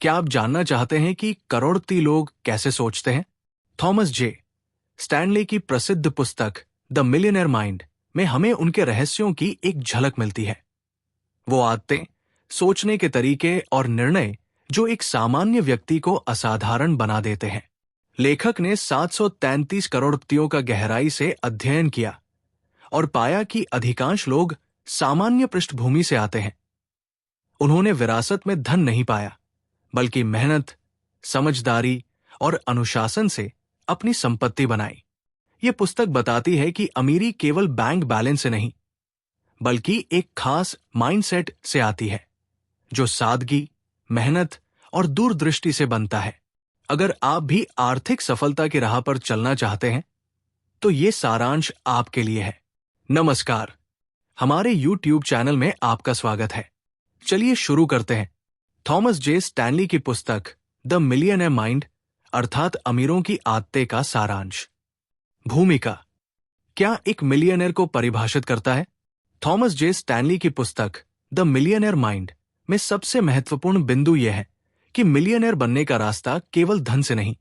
क्या आप जानना चाहते हैं कि करोड़पति लोग कैसे सोचते हैं? थॉमस जे स्टैनली की प्रसिद्ध पुस्तक द मिलियनेयर माइंड में हमें उनके रहस्यों की एक झलक मिलती है। वो आदतें, सोचने के तरीके और निर्णय जो एक सामान्य व्यक्ति को असाधारण बना देते हैं। लेखक ने 733 करोड़पतियों का गहराई से अध्ययन किया और पाया कि अधिकांश लोग सामान्य पृष्ठभूमि से आते हैं। उन्होंने विरासत में धन नहीं पाया, बल्कि मेहनत, समझदारी और अनुशासन से अपनी संपत्ति बनाई। ये पुस्तक बताती है कि अमीरी केवल बैंक बैलेंस से नहीं, बल्कि एक खास माइंडसेट से आती है, जो सादगी, मेहनत और दूरदृष्टि से बनता है। अगर आप भी आर्थिक सफलता की राह पर चलना चाहते हैं, तो ये सारांश आपके लिए है। नमस्कार, हमारे YouTube चैनल में आपका स्वागत है। चलिए शुरू करते हैं। थॉमस जे स्टैनली की पुस्तक द मिलियनेयर माइंड अर्थात अमीरों की आदतें का सारांश। भूमिका क्या एक मिलियनेयर को परिभाषित करता है? थॉमस जे स्टैनली की पुस्तक द मिलियनेयर माइंड में सबसे महत्वपूर्ण बिंदु यह है कि मिलियनेयर बनने का रास्ता केवल धन से नहीं,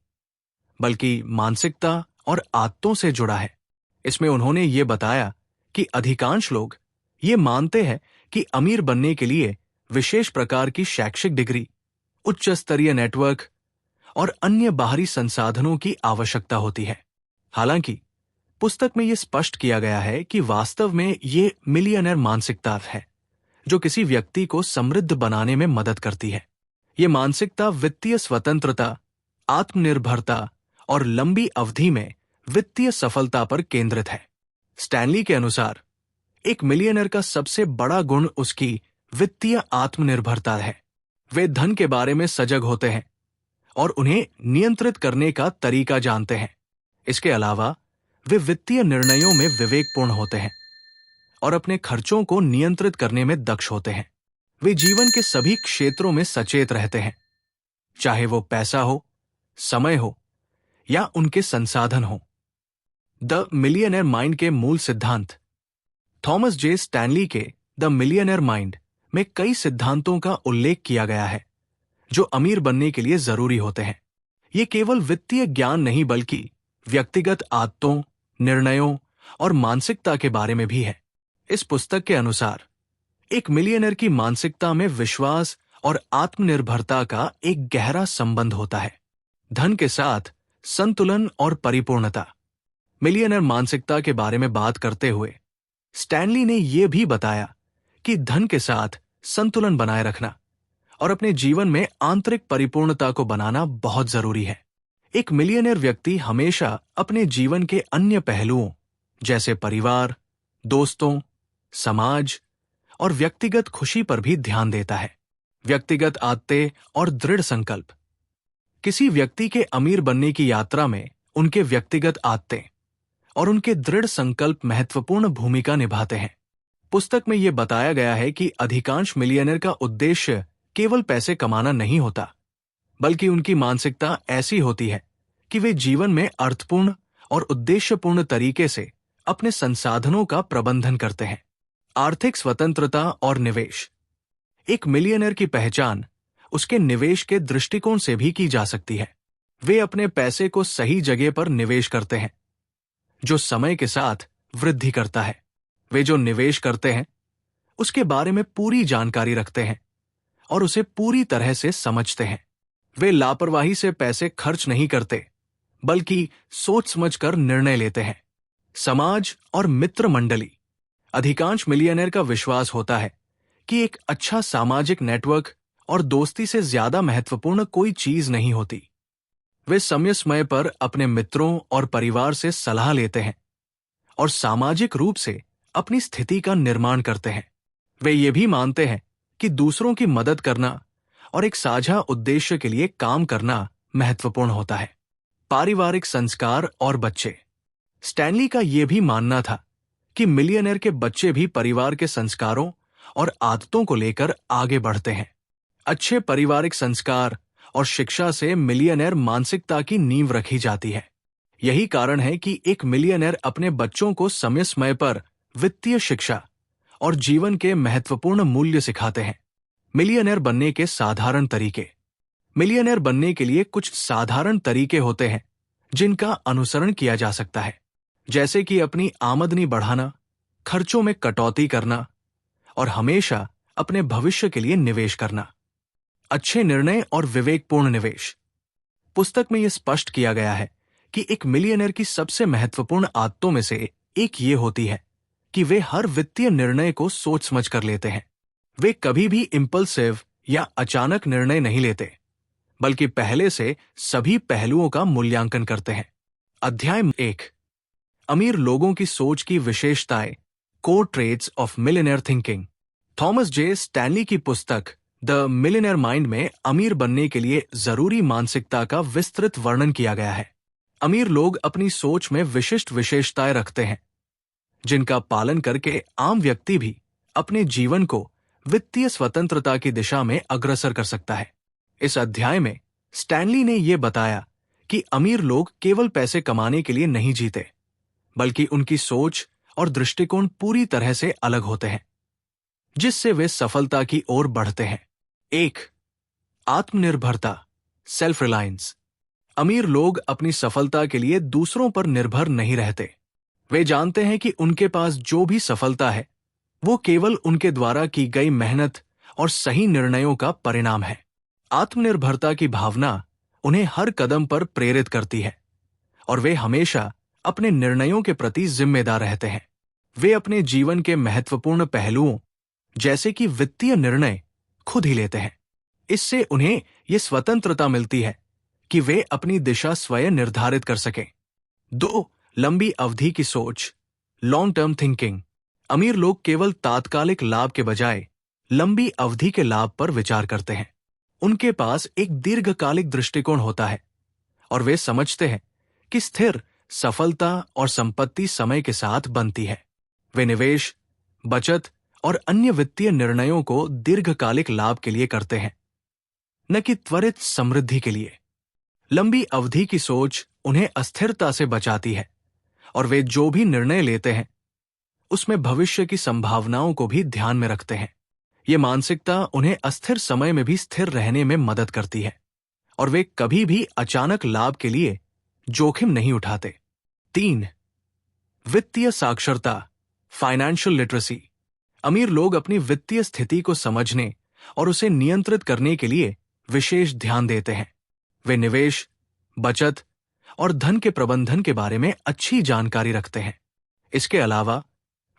बल्कि मानसिकता और आदतों से जुड़ा है। इसमें उन्होंने ये बताया कि अधिकांश लोग ये मानते हैं कि अमीर बनने के लिए विशेष प्रकार की शैक्षिक डिग्री, उच्च स्तरीय नेटवर्क और अन्य बाहरी संसाधनों की आवश्यकता होती है। हालांकि पुस्तक में यह स्पष्ट किया गया है कि वास्तव में ये मिलियनेयर मानसिकता है जो किसी व्यक्ति को समृद्ध बनाने में मदद करती है। ये मानसिकता वित्तीय स्वतंत्रता, आत्मनिर्भरता और लंबी अवधि में वित्तीय सफलता पर केंद्रित है। स्टैनली के अनुसार एक मिलियनेयर का सबसे बड़ा गुण उसकी वित्तीय आत्मनिर्भरता है। वे धन के बारे में सजग होते हैं और उन्हें नियंत्रित करने का तरीका जानते हैं। इसके अलावा वे वित्तीय निर्णयों में विवेकपूर्ण होते हैं और अपने खर्चों को नियंत्रित करने में दक्ष होते हैं। वे जीवन के सभी क्षेत्रों में सचेत रहते हैं, चाहे वो पैसा हो, समय हो या उनके संसाधन हो। द मिलियनेयर माइंड के मूल सिद्धांत। थॉमस जे स्टैनली के द मिलियनेयर माइंड में कई सिद्धांतों का उल्लेख किया गया है जो अमीर बनने के लिए जरूरी होते हैं। ये केवल वित्तीय ज्ञान नहीं, बल्कि व्यक्तिगत आदतों, निर्णयों और मानसिकता के बारे में भी है। इस पुस्तक के अनुसार एक मिलियनेयर की मानसिकता में विश्वास और आत्मनिर्भरता का एक गहरा संबंध होता है। धन के साथ संतुलन और परिपूर्णता। मिलियनेयर मानसिकता के बारे में बात करते हुए स्टैनली ने यह भी बताया कि धन के साथ संतुलन बनाए रखना और अपने जीवन में आंतरिक परिपूर्णता को बनाना बहुत जरूरी है। एक मिलियनेयर व्यक्ति हमेशा अपने जीवन के अन्य पहलुओं जैसे परिवार, दोस्तों, समाज और व्यक्तिगत खुशी पर भी ध्यान देता है। व्यक्तिगत आदतें और दृढ़ संकल्प। किसी व्यक्ति के अमीर बनने की यात्रा में उनके व्यक्तिगत आदतें और उनके दृढ़ संकल्प महत्वपूर्ण भूमिका निभाते हैं। पुस्तक में यह बताया गया है कि अधिकांश मिलियनेयर का उद्देश्य केवल पैसे कमाना नहीं होता, बल्कि उनकी मानसिकता ऐसी होती है कि वे जीवन में अर्थपूर्ण और उद्देश्यपूर्ण तरीके से अपने संसाधनों का प्रबंधन करते हैं। आर्थिक स्वतंत्रता और निवेश। एक मिलियनेयर की पहचान उसके निवेश के दृष्टिकोण से भी की जा सकती है। वे अपने पैसे को सही जगह पर निवेश करते हैं, जो समय के साथ वृद्धि करता है। वे जो निवेश करते हैं उसके बारे में पूरी जानकारी रखते हैं और उसे पूरी तरह से समझते हैं। वे लापरवाही से पैसे खर्च नहीं करते, बल्कि सोच समझकर निर्णय लेते हैं। समाज और मित्र मंडली। अधिकांश मिलियनेयर का विश्वास होता है कि एक अच्छा सामाजिक नेटवर्क और दोस्ती से ज्यादा महत्वपूर्ण कोई चीज नहीं होती। वे समय समय पर अपने मित्रों और परिवार से सलाह लेते हैं और सामाजिक रूप से अपनी स्थिति का निर्माण करते हैं। वे ये भी मानते हैं कि दूसरों की मदद करना और एक साझा उद्देश्य के लिए काम करना महत्वपूर्ण होता है। पारिवारिक संस्कार और बच्चे। स्टैनली का यह भी मानना था कि मिलियनेयर के बच्चे भी परिवार के संस्कारों और आदतों को लेकर आगे बढ़ते हैं। अच्छे पारिवारिक संस्कार और शिक्षा से मिलियनेयर मानसिकता की नींव रखी जाती है। यही कारण है कि एक मिलियनेयर अपने बच्चों को समय समय पर वित्तीय शिक्षा और जीवन के महत्वपूर्ण मूल्य सिखाते हैं। मिलियनेयर बनने के साधारण तरीके। मिलियनेयर बनने के लिए कुछ साधारण तरीके होते हैं जिनका अनुसरण किया जा सकता है, जैसे कि अपनी आमदनी बढ़ाना, खर्चों में कटौती करना और हमेशा अपने भविष्य के लिए निवेश करना। अच्छे निर्णय और विवेकपूर्ण निवेश। पुस्तक में यह स्पष्ट किया गया है कि एक मिलियनेयर की सबसे महत्वपूर्ण आदतों में से एक ये होती है कि वे हर वित्तीय निर्णय को सोच समझ कर लेते हैं। वे कभी भी इम्पल्सिव या अचानक निर्णय नहीं लेते, बल्कि पहले से सभी पहलुओं का मूल्यांकन करते हैं। अध्याय 1, अमीर लोगों की सोच की विशेषताएं, core traits of millionaire thinking. Thomas J Stanley की पुस्तक द मिलियनेयर माइंड में अमीर बनने के लिए जरूरी मानसिकता का विस्तृत वर्णन किया गया है। अमीर लोग अपनी सोच में विशिष्ट विशेषताएं रखते हैं, जिनका पालन करके आम व्यक्ति भी अपने जीवन को वित्तीय स्वतंत्रता की दिशा में अग्रसर कर सकता है। इस अध्याय में स्टैनली ने यह बताया कि अमीर लोग केवल पैसे कमाने के लिए नहीं जीते, बल्कि उनकी सोच और दृष्टिकोण पूरी तरह से अलग होते हैं, जिससे वे सफलता की ओर बढ़ते हैं। 1, आत्मनिर्भरता, सेल्फ रिलायंस। अमीर लोग अपनी सफलता के लिए दूसरों पर निर्भर नहीं रहते। वे जानते हैं कि उनके पास जो भी सफलता है वो केवल उनके द्वारा की गई मेहनत और सही निर्णयों का परिणाम है। आत्मनिर्भरता की भावना उन्हें हर कदम पर प्रेरित करती है और वे हमेशा अपने निर्णयों के प्रति जिम्मेदार रहते हैं। वे अपने जीवन के महत्वपूर्ण पहलुओं जैसे कि वित्तीय निर्णय खुद ही लेते हैं। इससे उन्हें ये स्वतंत्रता मिलती है कि वे अपनी दिशा स्वयं निर्धारित कर सकें। 2, लंबी अवधि की सोच, लॉन्ग टर्म थिंकिंग। अमीर लोग केवल तात्कालिक लाभ के बजाय लंबी अवधि के लाभ पर विचार करते हैं। उनके पास एक दीर्घकालिक दृष्टिकोण होता है और वे समझते हैं कि स्थिर सफलता और संपत्ति समय के साथ बनती है। वे निवेश, बचत और अन्य वित्तीय निर्णयों को दीर्घकालिक लाभ के लिए करते हैं, न कि त्वरित समृद्धि के लिए। लंबी अवधि की सोच उन्हें अस्थिरता से बचाती है और वे जो भी निर्णय लेते हैं उसमें भविष्य की संभावनाओं को भी ध्यान में रखते हैं। ये मानसिकता उन्हें अस्थिर समय में भी स्थिर रहने में मदद करती है और वे कभी भी अचानक लाभ के लिए जोखिम नहीं उठाते। 3, वित्तीय साक्षरता, फाइनेंशियल लिटरेसी। अमीर लोग अपनी वित्तीय स्थिति को समझने और उसे नियंत्रित करने के लिए विशेष ध्यान देते हैं। वे निवेश, बचत और धन के प्रबंधन के बारे में अच्छी जानकारी रखते हैं। इसके अलावा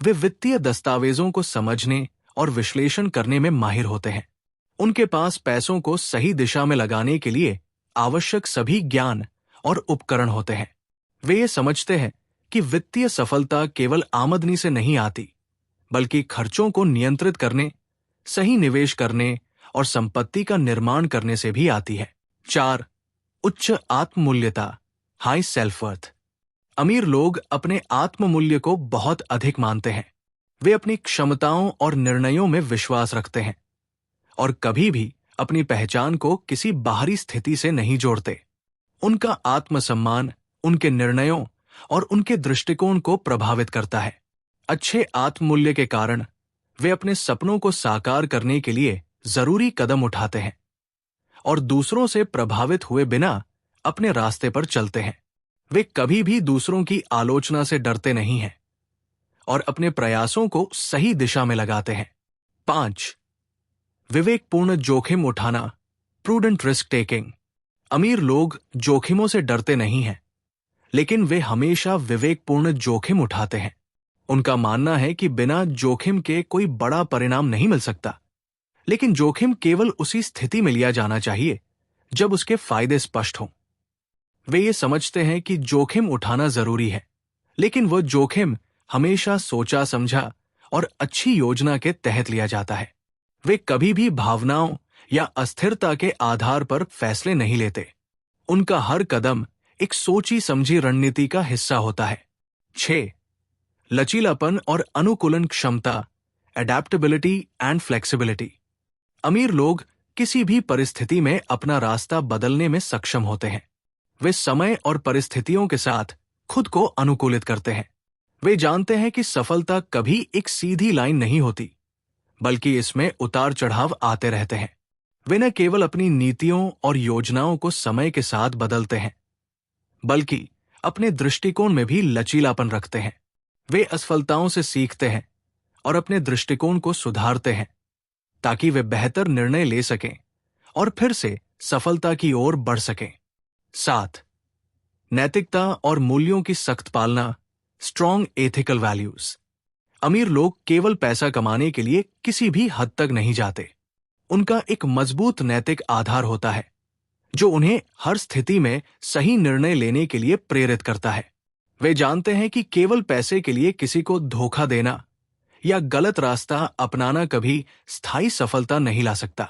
वे वित्तीय दस्तावेजों को समझने और विश्लेषण करने में माहिर होते हैं। उनके पास पैसों को सही दिशा में लगाने के लिए आवश्यक सभी ज्ञान और उपकरण होते हैं। वे ये समझते हैं कि वित्तीय सफलता केवल आमदनी से नहीं आती, बल्कि खर्चों को नियंत्रित करने, सही निवेश करने और संपत्ति का निर्माण करने से भी आती है। 4, उच्च आत्ममूल्यता, हाई सेल्फ वर्थ। अमीर लोग अपने आत्ममूल्य को बहुत अधिक मानते हैं। वे अपनी क्षमताओं और निर्णयों में विश्वास रखते हैं और कभी भी अपनी पहचान को किसी बाहरी स्थिति से नहीं जोड़ते। उनका आत्मसम्मान उनके निर्णयों और उनके दृष्टिकोण को प्रभावित करता है। अच्छे आत्ममूल्य के कारण वे अपने सपनों को साकार करने के लिए जरूरी कदम उठाते हैं और दूसरों से प्रभावित हुए बिना अपने रास्ते पर चलते हैं। वे कभी भी दूसरों की आलोचना से डरते नहीं हैं और अपने प्रयासों को सही दिशा में लगाते हैं। 5, विवेकपूर्ण जोखिम उठाना, प्रूडेंट रिस्क टेकिंग। अमीर लोग जोखिमों से डरते नहीं हैं, लेकिन वे हमेशा विवेकपूर्ण जोखिम उठाते हैं। उनका मानना है कि बिना जोखिम के कोई बड़ा परिणाम नहीं मिल सकता, लेकिन जोखिम केवल उसी स्थिति में लिया जाना चाहिए जब उसके फायदे स्पष्ट हों। वे ये समझते हैं कि जोखिम उठाना जरूरी है, लेकिन वह जोखिम हमेशा सोचा समझा और अच्छी योजना के तहत लिया जाता है। वे कभी भी भावनाओं या अस्थिरता के आधार पर फैसले नहीं लेते। उनका हर कदम एक सोची समझी रणनीति का हिस्सा होता है। 6, लचीलापन और अनुकूलन क्षमता, एडेप्टेबिलिटी एंड फ्लेक्सिबिलिटी। अमीर लोग किसी भी परिस्थिति में अपना रास्ता बदलने में सक्षम होते हैं। वे समय और परिस्थितियों के साथ खुद को अनुकूलित करते हैं। वे जानते हैं कि सफलता कभी एक सीधी लाइन नहीं होती, बल्कि इसमें उतार चढ़ाव आते रहते हैं। वे न केवल अपनी नीतियों और योजनाओं को समय के साथ बदलते हैं, बल्कि अपने दृष्टिकोण में भी लचीलापन रखते हैं। वे असफलताओं से सीखते हैं और अपने दृष्टिकोण को सुधारते हैं ताकि वे बेहतर निर्णय ले सकें और फिर से सफलता की ओर बढ़ सकें। 7. नैतिकता और मूल्यों की सख्त पालना, स्ट्रॉन्ग एथिकल वैल्यूज। अमीर लोग केवल पैसा कमाने के लिए किसी भी हद तक नहीं जाते। उनका एक मजबूत नैतिक आधार होता है जो उन्हें हर स्थिति में सही निर्णय लेने के लिए प्रेरित करता है। वे जानते हैं कि केवल पैसे के लिए किसी को धोखा देना या गलत रास्ता अपनाना कभी स्थायी सफलता नहीं ला सकता।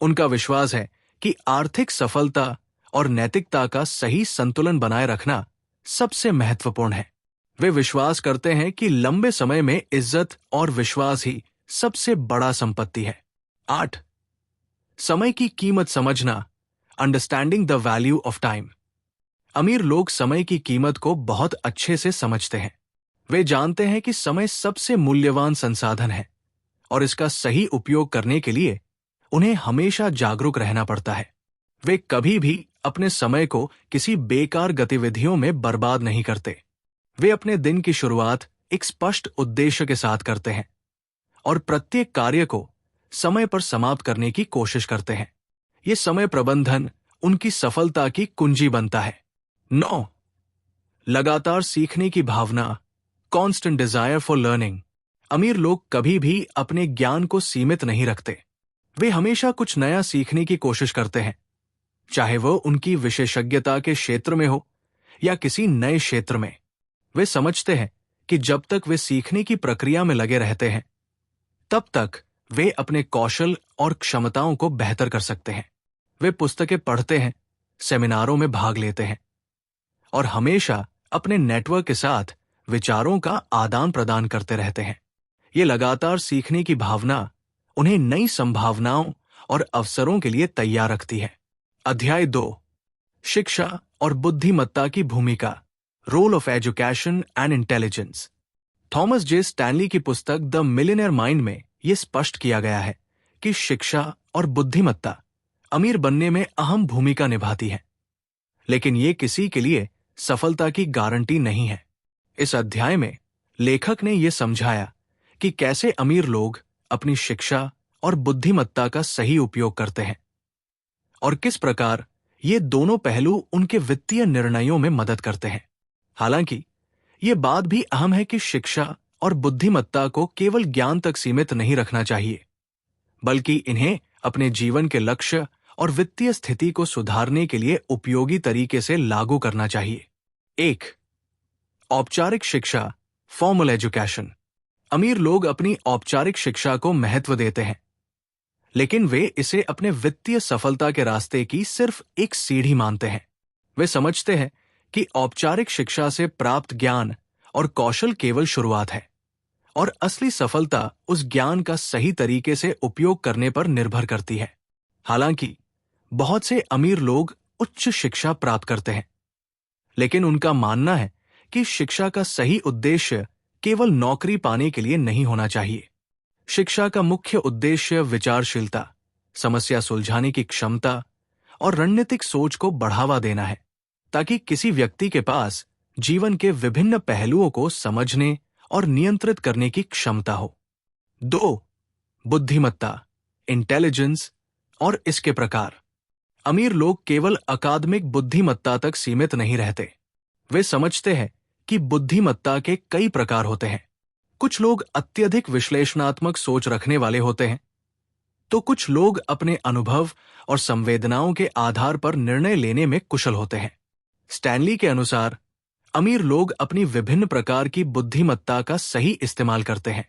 उनका विश्वास है कि आर्थिक सफलता और नैतिकता का सही संतुलन बनाए रखना सबसे महत्वपूर्ण है। वे विश्वास करते हैं कि लंबे समय में इज्जत और विश्वास ही सबसे बड़ा संपत्ति है। 8. समय की कीमत समझना, understanding the value of time. अमीर लोग समय की कीमत को बहुत अच्छे से समझते हैं। वे जानते हैं कि समय सबसे मूल्यवान संसाधन है और इसका सही उपयोग करने के लिए उन्हें हमेशा जागरूक रहना पड़ता है। वे कभी भी अपने समय को किसी बेकार गतिविधियों में बर्बाद नहीं करते। वे अपने दिन की शुरुआत एक स्पष्ट उद्देश्य के साथ करते हैं और प्रत्येक कार्य को समय पर समाप्त करने की कोशिश करते हैं। ये समय प्रबंधन उनकी सफलता की कुंजी बनता है। 9. लगातार सीखने की भावना, कॉन्स्टेंट डिजायर फॉर लर्निंग। अमीर लोग कभी भी अपने ज्ञान को सीमित नहीं रखते। वे हमेशा कुछ नया सीखने की कोशिश करते हैं, चाहे वो उनकी विशेषज्ञता के क्षेत्र में हो या किसी नए क्षेत्र में। वे समझते हैं कि जब तक वे सीखने की प्रक्रिया में लगे रहते हैं, तब तक वे अपने कौशल और क्षमताओं को बेहतर कर सकते हैं। वे पुस्तकें पढ़ते हैं, सेमिनारों में भाग लेते हैं और हमेशा अपने नेटवर्क के साथ विचारों का आदान प्रदान करते रहते हैं। ये लगातार सीखने की भावना उन्हें नई संभावनाओं और अवसरों के लिए तैयार रखती है। अध्याय 2. शिक्षा और बुद्धिमत्ता की भूमिका, role of education and intelligence. Thomas J Stanley की पुस्तक द मिलियनेयर माइंड में यह स्पष्ट किया गया है कि शिक्षा और बुद्धिमत्ता अमीर बनने में अहम भूमिका निभाती है, लेकिन ये किसी के लिए सफलता की गारंटी नहीं है। इस अध्याय में लेखक ने यह समझाया कि कैसे अमीर लोग अपनी शिक्षा और बुद्धिमत्ता का सही उपयोग करते हैं और किस प्रकार ये दोनों पहलू उनके वित्तीय निर्णयों में मदद करते हैं। हालांकि ये बात भी अहम है कि शिक्षा और बुद्धिमत्ता को केवल ज्ञान तक सीमित नहीं रखना चाहिए, बल्कि इन्हें अपने जीवन के लक्ष्य और वित्तीय स्थिति को सुधारने के लिए उपयोगी तरीके से लागू करना चाहिए। 1. औपचारिक शिक्षा, फॉर्मल एजुकेशन। अमीर लोग अपनी औपचारिक शिक्षा को महत्व देते हैं, लेकिन वे इसे अपने वित्तीय सफलता के रास्ते की सिर्फ एक सीढ़ी मानते हैं। वे समझते हैं कि औपचारिक शिक्षा से प्राप्त ज्ञान और कौशल केवल शुरुआत है और असली सफलता उस ज्ञान का सही तरीके से उपयोग करने पर निर्भर करती है। हालांकि बहुत से अमीर लोग उच्च शिक्षा प्राप्त करते हैं, लेकिन उनका मानना है कि शिक्षा का सही उद्देश्य केवल नौकरी पाने के लिए नहीं होना चाहिए। शिक्षा का मुख्य उद्देश्य विचारशीलता, समस्या सुलझाने की क्षमता और रणनीतिक सोच को बढ़ावा देना है, ताकि किसी व्यक्ति के पास जीवन के विभिन्न पहलुओं को समझने और नियंत्रित करने की क्षमता हो। 2. बुद्धिमत्ता, इंटेलिजेंस और इसके प्रकार। अमीर लोग केवल अकादमिक बुद्धिमत्ता तक सीमित नहीं रहते। वे समझते हैं कि बुद्धिमत्ता के कई प्रकार होते हैं। कुछ लोग अत्यधिक विश्लेषणात्मक सोच रखने वाले होते हैं, तो कुछ लोग अपने अनुभव और संवेदनाओं के आधार पर निर्णय लेने में कुशल होते हैं। स्टैनली के अनुसार अमीर लोग अपनी विभिन्न प्रकार की बुद्धिमत्ता का सही इस्तेमाल करते हैं।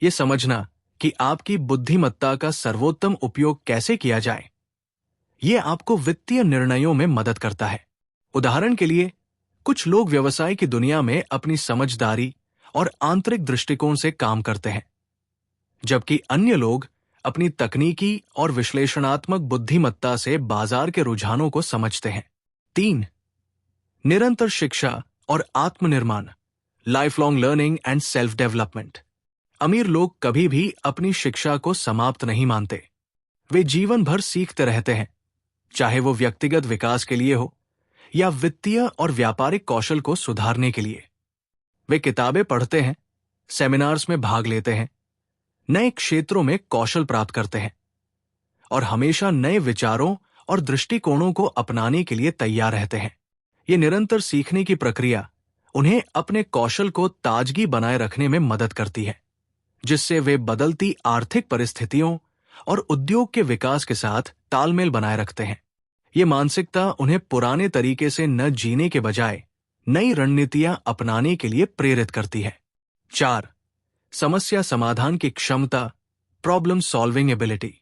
ये समझना कि आपकी बुद्धिमत्ता का सर्वोत्तम उपयोग कैसे किया जाए, ये आपको वित्तीय निर्णयों में मदद करता है। उदाहरण के लिए, कुछ लोग व्यवसाय की दुनिया में अपनी समझदारी और आंतरिक दृष्टिकोण से काम करते हैं, जबकि अन्य लोग अपनी तकनीकी और विश्लेषणात्मक बुद्धिमत्ता से बाजार के रुझानों को समझते हैं। 3. निरंतर शिक्षा और आत्मनिर्माण, life long learning and self development. अमीर लोग कभी भी अपनी शिक्षा को समाप्त नहीं मानते। वे जीवन भर सीखते रहते हैं, चाहे वो व्यक्तिगत विकास के लिए हो या वित्तीय और व्यापारिक कौशल को सुधारने के लिए। वे किताबें पढ़ते हैं, सेमिनार्स में भाग लेते हैं, नए क्षेत्रों में कौशल प्राप्त करते हैं और हमेशा नए विचारों और दृष्टिकोणों को अपनाने के लिए तैयार रहते हैं। ये निरंतर सीखने की प्रक्रिया उन्हें अपने कौशल को ताजगी बनाए रखने में मदद करती है, जिससे वे बदलती आर्थिक परिस्थितियों और उद्योग के विकास के साथ तालमेल बनाए रखते हैं। ये मानसिकता उन्हें पुराने तरीके से न जीने के बजाय नई रणनीतियां अपनाने के लिए प्रेरित करती है। 4. समस्या समाधान की क्षमता, प्रॉब्लम सॉल्विंग एबिलिटी।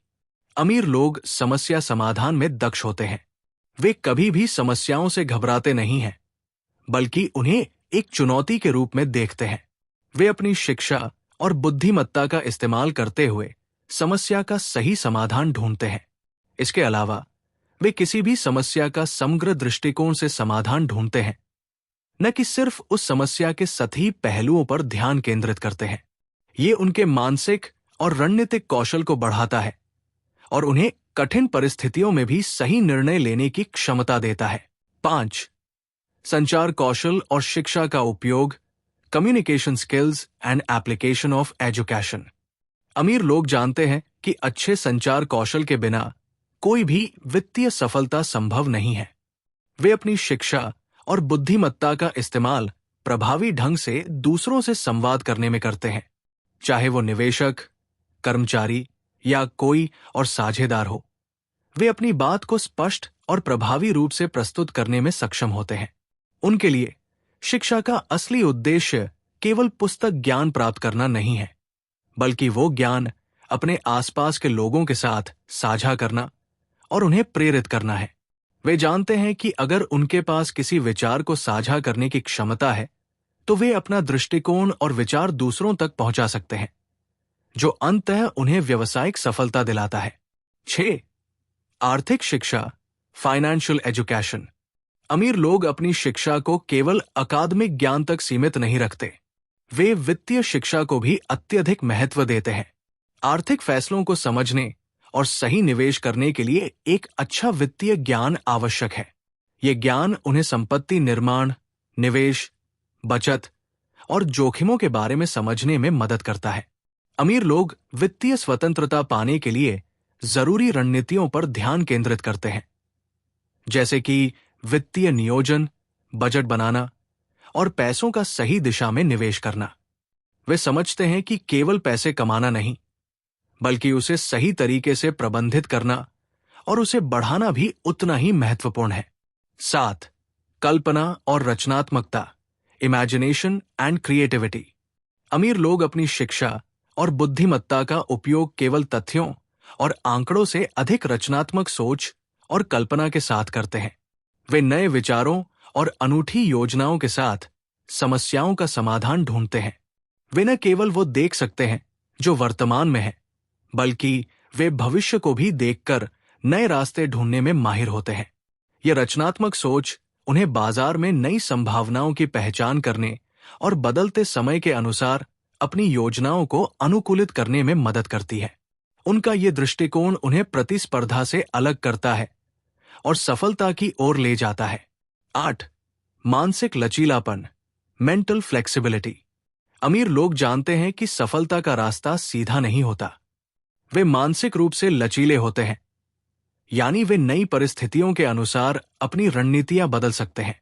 अमीर लोग समस्या समाधान में दक्ष होते हैं। वे कभी भी समस्याओं से घबराते नहीं हैं, बल्कि उन्हें एक चुनौती के रूप में देखते हैं। वे अपनी शिक्षा और बुद्धिमत्ता का इस्तेमाल करते हुए समस्या का सही समाधान ढूंढते हैं। इसके अलावा वे किसी भी समस्या का समग्र दृष्टिकोण से समाधान ढूंढते हैं, न कि सिर्फ उस समस्या के सतही पहलुओं पर ध्यान केंद्रित करते हैं। ये उनके मानसिक और रणनीतिक कौशल को बढ़ाता है और उन्हें कठिन परिस्थितियों में भी सही निर्णय लेने की क्षमता देता है। 5. संचार कौशल और शिक्षा का उपयोग, communication skills and application of education. अमीर लोग जानते हैं कि अच्छे संचार कौशल के बिना कोई भी वित्तीय सफलता संभव नहीं है। वे अपनी शिक्षा और बुद्धिमत्ता का इस्तेमाल प्रभावी ढंग से दूसरों से संवाद करने में करते हैं, चाहे वो निवेशक, कर्मचारी या कोई और साझेदार हो। वे अपनी बात को स्पष्ट और प्रभावी रूप से प्रस्तुत करने में सक्षम होते हैं। उनके लिए शिक्षा का असली उद्देश्य केवल पुस्तक ज्ञान प्राप्त करना नहीं है, बल्कि वो ज्ञान अपने आसपास के लोगों के साथ साझा करना और उन्हें प्रेरित करना है। वे जानते हैं कि अगर उनके पास किसी विचार को साझा करने की क्षमता है, तो वे अपना दृष्टिकोण और विचार दूसरों तक पहुंचा सकते हैं, जो अंततः उन्हें व्यावसायिक सफलता दिलाता है। 6. आर्थिक शिक्षा, फाइनेंशियल एजुकेशन। अमीर लोग अपनी शिक्षा को केवल अकादमिक ज्ञान तक सीमित नहीं रखते। वे वित्तीय शिक्षा को भी अत्यधिक महत्व देते हैं। आर्थिक फैसलों को समझने और सही निवेश करने के लिए एक अच्छा वित्तीय ज्ञान आवश्यक है। यह ज्ञान उन्हें संपत्ति निर्माण, निवेश, बचत और जोखिमों के बारे में समझने में मदद करता है। अमीर लोग वित्तीय स्वतंत्रता पाने के लिए जरूरी रणनीतियों पर ध्यान केंद्रित करते हैं, जैसे कि वित्तीय नियोजन, बजट बनाना और पैसों का सही दिशा में निवेश करना। वे समझते हैं कि केवल पैसे कमाना नहीं, बल्कि उसे सही तरीके से प्रबंधित करना और उसे बढ़ाना भी उतना ही महत्वपूर्ण है। 7. कल्पना और रचनात्मकता, इमेजिनेशन एंड क्रिएटिविटी। अमीर लोग अपनी शिक्षा और बुद्धिमत्ता का उपयोग केवल तथ्यों और आंकड़ों से अधिक रचनात्मक सोच और कल्पना के साथ करते हैं। वे नए विचारों और अनूठी योजनाओं के साथ समस्याओं का समाधान ढूंढते हैं। वे न केवल वो देख सकते हैं जो वर्तमान में है, बल्कि वे भविष्य को भी देखकर नए रास्ते ढूंढने में माहिर होते हैं। यह रचनात्मक सोच उन्हें बाजार में नई संभावनाओं की पहचान करने और बदलते समय के अनुसार अपनी योजनाओं को अनुकूलित करने में मदद करती है। उनका ये दृष्टिकोण उन्हें प्रतिस्पर्धा से अलग करता है और सफलता की ओर ले जाता है। 8. मानसिक लचीलापन, मेंटल फ्लेक्सिबिलिटी। अमीर लोग जानते हैं कि सफलता का रास्ता सीधा नहीं होता। वे मानसिक रूप से लचीले होते हैं, यानी वे नई परिस्थितियों के अनुसार अपनी रणनीतियां बदल सकते हैं।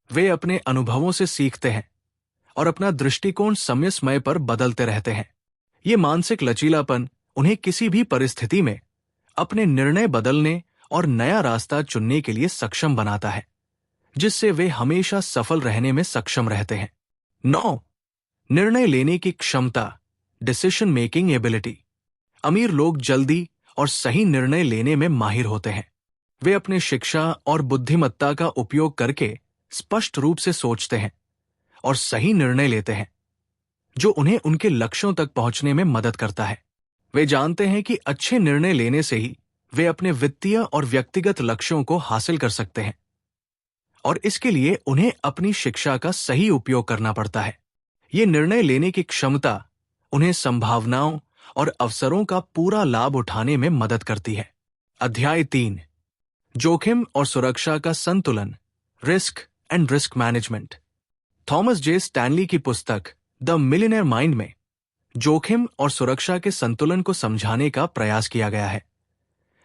वे अपने अनुभवों से सीखते हैं और अपना दृष्टिकोण समय समय पर बदलते रहते हैं। ये मानसिक लचीलापन उन्हें किसी भी परिस्थिति में अपने निर्णय बदलने और नया रास्ता चुनने के लिए सक्षम बनाता है, जिससे वे हमेशा सफल रहने में सक्षम रहते हैं। 9. निर्णय लेने की क्षमता, डिसीजन मेकिंग एबिलिटी। अमीर लोग जल्दी और सही निर्णय लेने में माहिर होते हैं। वे अपने शिक्षा और बुद्धिमत्ता का उपयोग करके स्पष्ट रूप से सोचते हैं और सही निर्णय लेते हैं, जो उन्हें उनके लक्ष्यों तक पहुंचने में मदद करता है। वे जानते हैं कि अच्छे निर्णय लेने से ही वे अपने वित्तीय और व्यक्तिगत लक्ष्यों को हासिल कर सकते हैं, और इसके लिए उन्हें अपनी शिक्षा का सही उपयोग करना पड़ता है। ये निर्णय लेने की क्षमता उन्हें संभावनाओं और अवसरों का पूरा लाभ उठाने में मदद करती है। अध्याय 3, जोखिम और सुरक्षा का संतुलन, risk and risk management. Thomas J Stanley की पुस्तक द मिलियनेयर माइंड में जोखिम और सुरक्षा के संतुलन को समझाने का प्रयास किया गया है,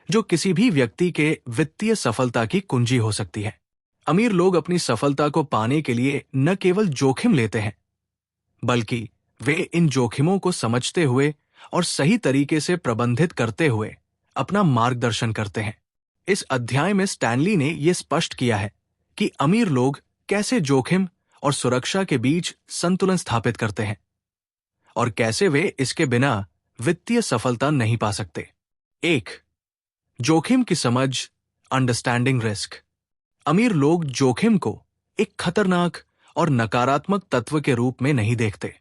जो किसी भी व्यक्ति के वित्तीय सफलता की कुंजी हो सकती है। अमीर लोग अपनी सफलता को पाने के लिए न केवल जोखिम लेते हैं, बल्कि वे इन जोखिमों को समझते हुए और सही तरीके से प्रबंधित करते हुए अपना मार्गदर्शन करते हैं। इस अध्याय में स्टैनली ने यह स्पष्ट किया है कि अमीर लोग कैसे जोखिम और सुरक्षा के बीच संतुलन स्थापित करते हैं और कैसे वे इसके बिना वित्तीय सफलता नहीं पा सकते। 1. जोखिम की समझ, अंडरस्टैंडिंग रिस्क। अमीर लोग जोखिम को एक खतरनाक और नकारात्मक तत्व के रूप में नहीं देखते।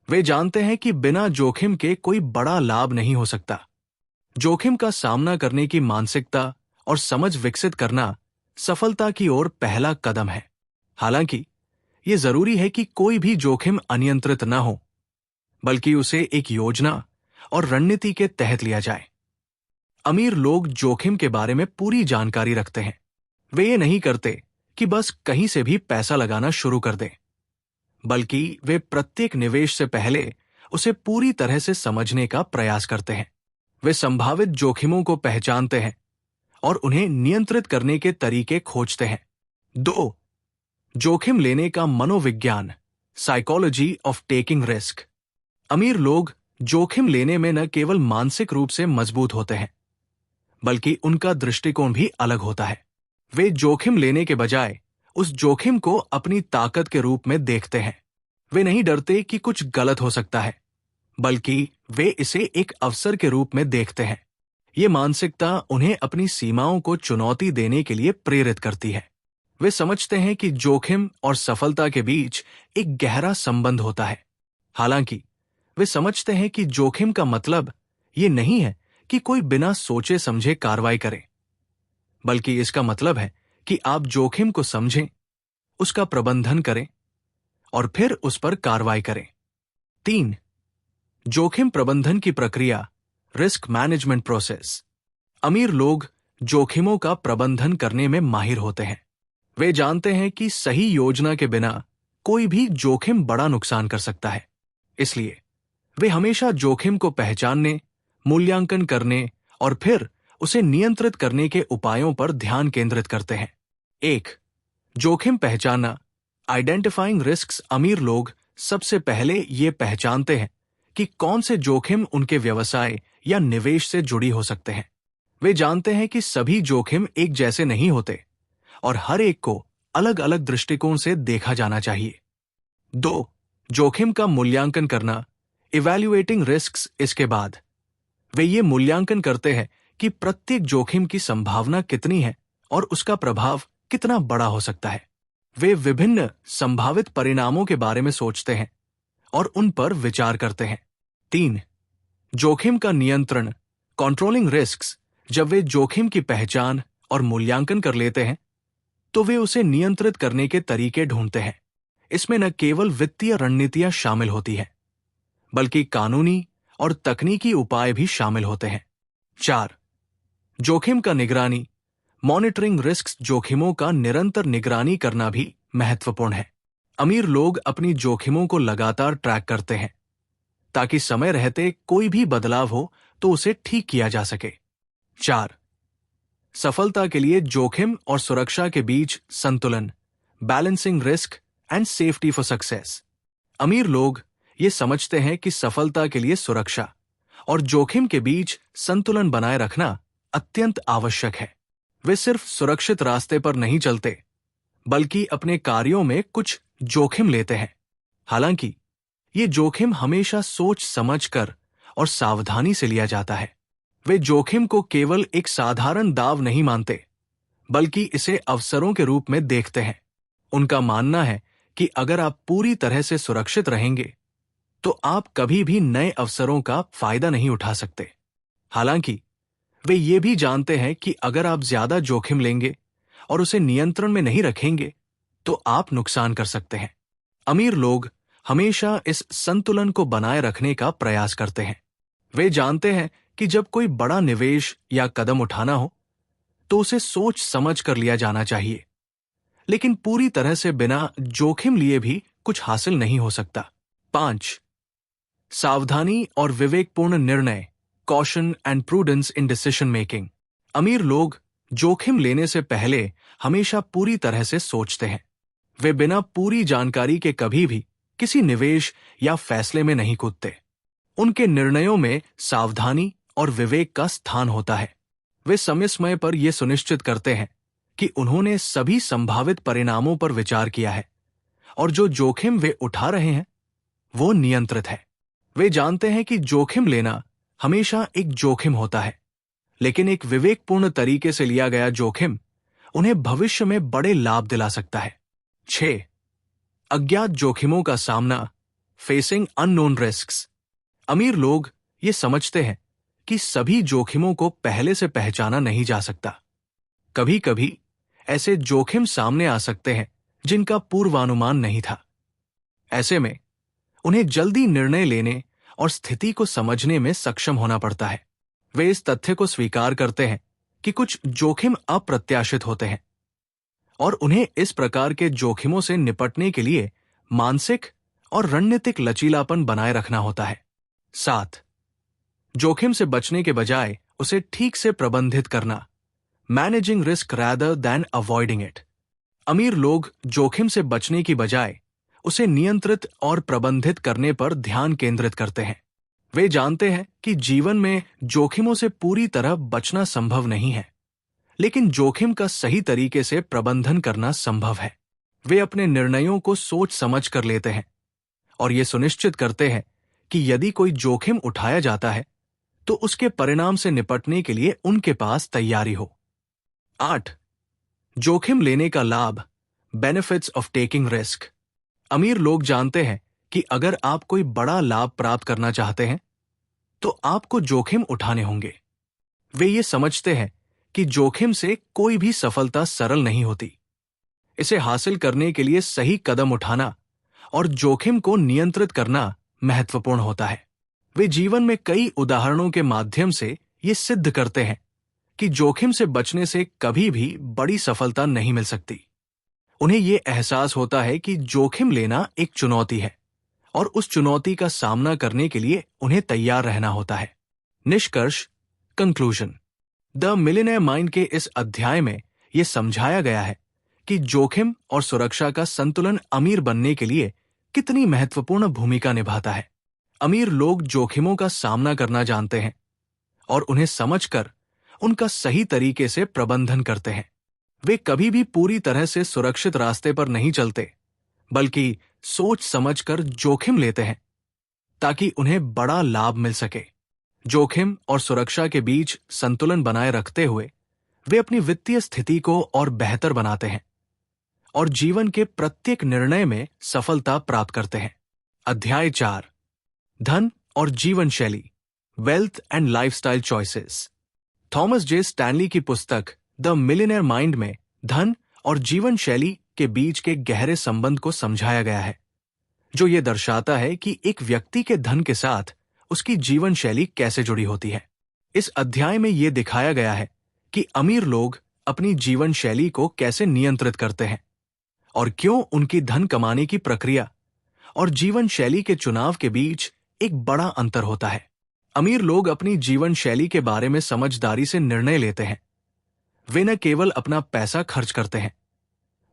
वे जानते हैं कि बिना जोखिम के कोई बड़ा लाभ नहीं हो सकता। जोखिम का सामना करने की मानसिकता और समझ विकसित करना सफलता की ओर पहला कदम है। हालांकि यह जरूरी है कि कोई भी जोखिम अनियंत्रित न हो, बल्कि उसे एक योजना और रणनीति के तहत लिया जाए। अमीर लोग जोखिम के बारे में पूरी जानकारी रखते हैं। वे ये नहीं करते कि बस कहीं से भी पैसा लगाना शुरू कर दें, बल्कि वे प्रत्येक निवेश से पहले उसे पूरी तरह से समझने का प्रयास करते हैं। वे संभावित जोखिमों को पहचानते हैं और उन्हें नियंत्रित करने के तरीके खोजते हैं। 2. जोखिम लेने का मनोविज्ञान, साइकोलॉजी ऑफ टेकिंग रिस्क। अमीर लोग जोखिम लेने में न केवल मानसिक रूप से मजबूत होते हैं, बल्कि उनका दृष्टिकोण भी अलग होता है। वे जोखिम लेने के बजाय उस जोखिम को अपनी ताकत के रूप में देखते हैं। वे नहीं डरते कि कुछ गलत हो सकता है, बल्कि वे इसे एक अवसर के रूप में देखते हैं। ये मानसिकता उन्हें अपनी सीमाओं को चुनौती देने के लिए प्रेरित करती है। वे समझते हैं कि जोखिम और सफलता के बीच एक गहरा संबंध होता है। हालांकि वे समझते हैं कि जोखिम का मतलब ये नहीं है कि कोई बिना सोचे समझे कार्रवाई करे, बल्कि इसका मतलब है कि आप जोखिम को समझें, उसका प्रबंधन करें और फिर उस पर कार्रवाई करें। 3. जोखिम प्रबंधन की प्रक्रिया, रिस्क मैनेजमेंट प्रोसेस। अमीर लोग जोखिमों का प्रबंधन करने में माहिर होते हैं। वे जानते हैं कि सही योजना के बिना कोई भी जोखिम बड़ा नुकसान कर सकता है। इसलिए वे हमेशा जोखिम को पहचानने, मूल्यांकन करने और फिर उसे नियंत्रित करने के उपायों पर ध्यान केंद्रित करते हैं। 1. जोखिम पहचानना, आइडेंटिफाइंग रिस्क्स। अमीर लोग सबसे पहले ये पहचानते हैं कि कौन से जोखिम उनके व्यवसाय या निवेश से जुड़ी हो सकते हैं। वे जानते हैं कि सभी जोखिम एक जैसे नहीं होते और हर एक को अलग अलग दृष्टिकोण से देखा जाना चाहिए। 2. जोखिम का मूल्यांकन करना, इवैल्यूएटिंग रिस्क्स। इसके बाद वे ये मूल्यांकन करते हैं कि प्रत्येक जोखिम की संभावना कितनी है और उसका प्रभाव कितना बड़ा हो सकता है। वे विभिन्न संभावित परिणामों के बारे में सोचते हैं और उन पर विचार करते हैं। 3. जोखिम का नियंत्रण, कंट्रोलिंग रिस्क्स। जब वे जोखिम की पहचान और मूल्यांकन कर लेते हैं, तो वे उसे नियंत्रित करने के तरीके ढूंढते हैं। इसमें न केवल वित्तीय रणनीतियां शामिल होती हैं, बल्कि कानूनी और तकनीकी उपाय भी शामिल होते हैं। 4. जोखिम का निगरानी, मॉनिटरिंग रिस्क्स। जोखिमों का निरंतर निगरानी करना भी महत्वपूर्ण है। अमीर लोग अपनी जोखिमों को लगातार ट्रैक करते हैं ताकि समय रहते कोई भी बदलाव हो तो उसे ठीक किया जा सके। 4. सफलता के लिए जोखिम और सुरक्षा के बीच संतुलन, balancing risk and safety for success. अमीर लोग ये समझते हैं कि सफलता के लिए सुरक्षा और जोखिम के बीच संतुलन बनाए रखना अत्यंत आवश्यक है। वे सिर्फ सुरक्षित रास्ते पर नहीं चलते, बल्कि अपने कार्यों में कुछ जोखिम लेते हैं। हालांकि ये जोखिम हमेशा सोच समझ कर और सावधानी से लिया जाता है। वे जोखिम को केवल एक साधारण दांव नहीं मानते, बल्कि इसे अवसरों के रूप में देखते हैं। उनका मानना है कि अगर आप पूरी तरह से सुरक्षित रहेंगे, तो आप कभी भी नए अवसरों का फायदा नहीं उठा सकते। हालांकि वे ये भी जानते हैं कि अगर आप ज्यादा जोखिम लेंगे और उसे नियंत्रण में नहीं रखेंगे, तो आप नुकसान कर सकते हैं। अमीर लोग हमेशा इस संतुलन को बनाए रखने का प्रयास करते हैं। वे जानते हैं कि जब कोई बड़ा निवेश या कदम उठाना हो तो उसे सोच समझ कर लिया जाना चाहिए, लेकिन पूरी तरह से बिना जोखिम लिए भी कुछ हासिल नहीं हो सकता। 5. सावधानी और विवेकपूर्ण निर्णय, caution and prudence in decision making. अमीर लोग जोखिम लेने से पहले हमेशा पूरी तरह से सोचते हैं। वे बिना पूरी जानकारी के कभी भी किसी निवेश या फैसले में नहीं कूदते। उनके निर्णयों में सावधानी और विवेक का स्थान होता है। वे समय समय पर यह सुनिश्चित करते हैं कि उन्होंने सभी संभावित परिणामों पर विचार किया है और जो जोखिम वे उठा रहे हैं वो नियंत्रित है। वे जानते हैं कि जोखिम लेना हमेशा एक जोखिम होता है, लेकिन एक विवेकपूर्ण तरीके से लिया गया जोखिम उन्हें भविष्य में बड़े लाभ दिला सकता है। 6. अज्ञात जोखिमों का सामना, फेसिंग अननोन रिस्क्स। अमीर लोग ये समझते हैं कि सभी जोखिमों को पहले से पहचाना नहीं जा सकता। कभी कभी ऐसे जोखिम सामने आ सकते हैं जिनका पूर्वानुमान नहीं था। ऐसे में उन्हें जल्दी निर्णय लेने और स्थिति को समझने में सक्षम होना पड़ता है। वे इस तथ्य को स्वीकार करते हैं कि कुछ जोखिम अप्रत्याशित होते हैं और उन्हें इस प्रकार के जोखिमों से निपटने के लिए मानसिक और रणनीतिक लचीलापन बनाए रखना होता है। 7. जोखिम से बचने के बजाय उसे ठीक से प्रबंधित करना, managing risk rather than avoiding it. अमीर लोग जोखिम से बचने की बजाय उसे नियंत्रित और प्रबंधित करने पर ध्यान केंद्रित करते हैं। वे जानते हैं कि जीवन में जोखिमों से पूरी तरह बचना संभव नहीं है, लेकिन जोखिम का सही तरीके से प्रबंधन करना संभव है। वे अपने निर्णयों को सोच समझ कर लेते हैं और ये सुनिश्चित करते हैं कि यदि कोई जोखिम उठाया जाता है तो उसके परिणाम से निपटने के लिए उनके पास तैयारी हो। 8. जोखिम लेने का लाभ, बेनिफिट्स ऑफ टेकिंग रिस्क। अमीर लोग जानते हैं कि अगर आप कोई बड़ा लाभ प्राप्त करना चाहते हैं तो आपको जोखिम उठाने होंगे। वे ये समझते हैं कि जोखिम से कोई भी सफलता सरल नहीं होती। इसे हासिल करने के लिए सही कदम उठाना और जोखिम को नियंत्रित करना महत्वपूर्ण होता है। वे जीवन में कई उदाहरणों के माध्यम से ये सिद्ध करते हैं कि जोखिम से बचने से कभी भी बड़ी सफलता नहीं मिल सकती। उन्हें ये एहसास होता है कि जोखिम लेना एक चुनौती है और उस चुनौती का सामना करने के लिए उन्हें तैयार रहना होता है। निष्कर्ष, कंक्लूजन। द मिलियनेयर माइंड के इस अध्याय में यह समझाया गया है कि जोखिम और सुरक्षा का संतुलन अमीर बनने के लिए कितनी महत्वपूर्ण भूमिका निभाता है। अमीर लोग जोखिमों का सामना करना जानते हैं और उन्हें समझकर उनका सही तरीके से प्रबंधन करते हैं। वे कभी भी पूरी तरह से सुरक्षित रास्ते पर नहीं चलते, बल्कि सोच समझकर जोखिम लेते हैं ताकि उन्हें बड़ा लाभ मिल सके। जोखिम और सुरक्षा के बीच संतुलन बनाए रखते हुए वे अपनी वित्तीय स्थिति को और बेहतर बनाते हैं और जीवन के प्रत्येक निर्णय में सफलता प्राप्त करते हैं। अध्याय 4, धन और जीवन शैली, wealth and lifestyle choices. Thomas J Stanley की पुस्तक द मिलियनेयर माइंड में धन और जीवन शैली के बीच के गहरे संबंध को समझाया गया है, जो ये दर्शाता है कि एक व्यक्ति के धन के साथ उसकी जीवन शैली कैसे जुड़ी होती है। इस अध्याय में यह दिखाया गया है कि अमीर लोग अपनी जीवन शैली को कैसे नियंत्रित करते हैं और क्यों उनकी धन कमाने की प्रक्रिया और जीवन शैली के चुनाव के बीच एक बड़ा अंतर होता है। अमीर लोग अपनी जीवन शैली के बारे में समझदारी से निर्णय लेते हैं। वे न केवल अपना पैसा खर्च करते हैं,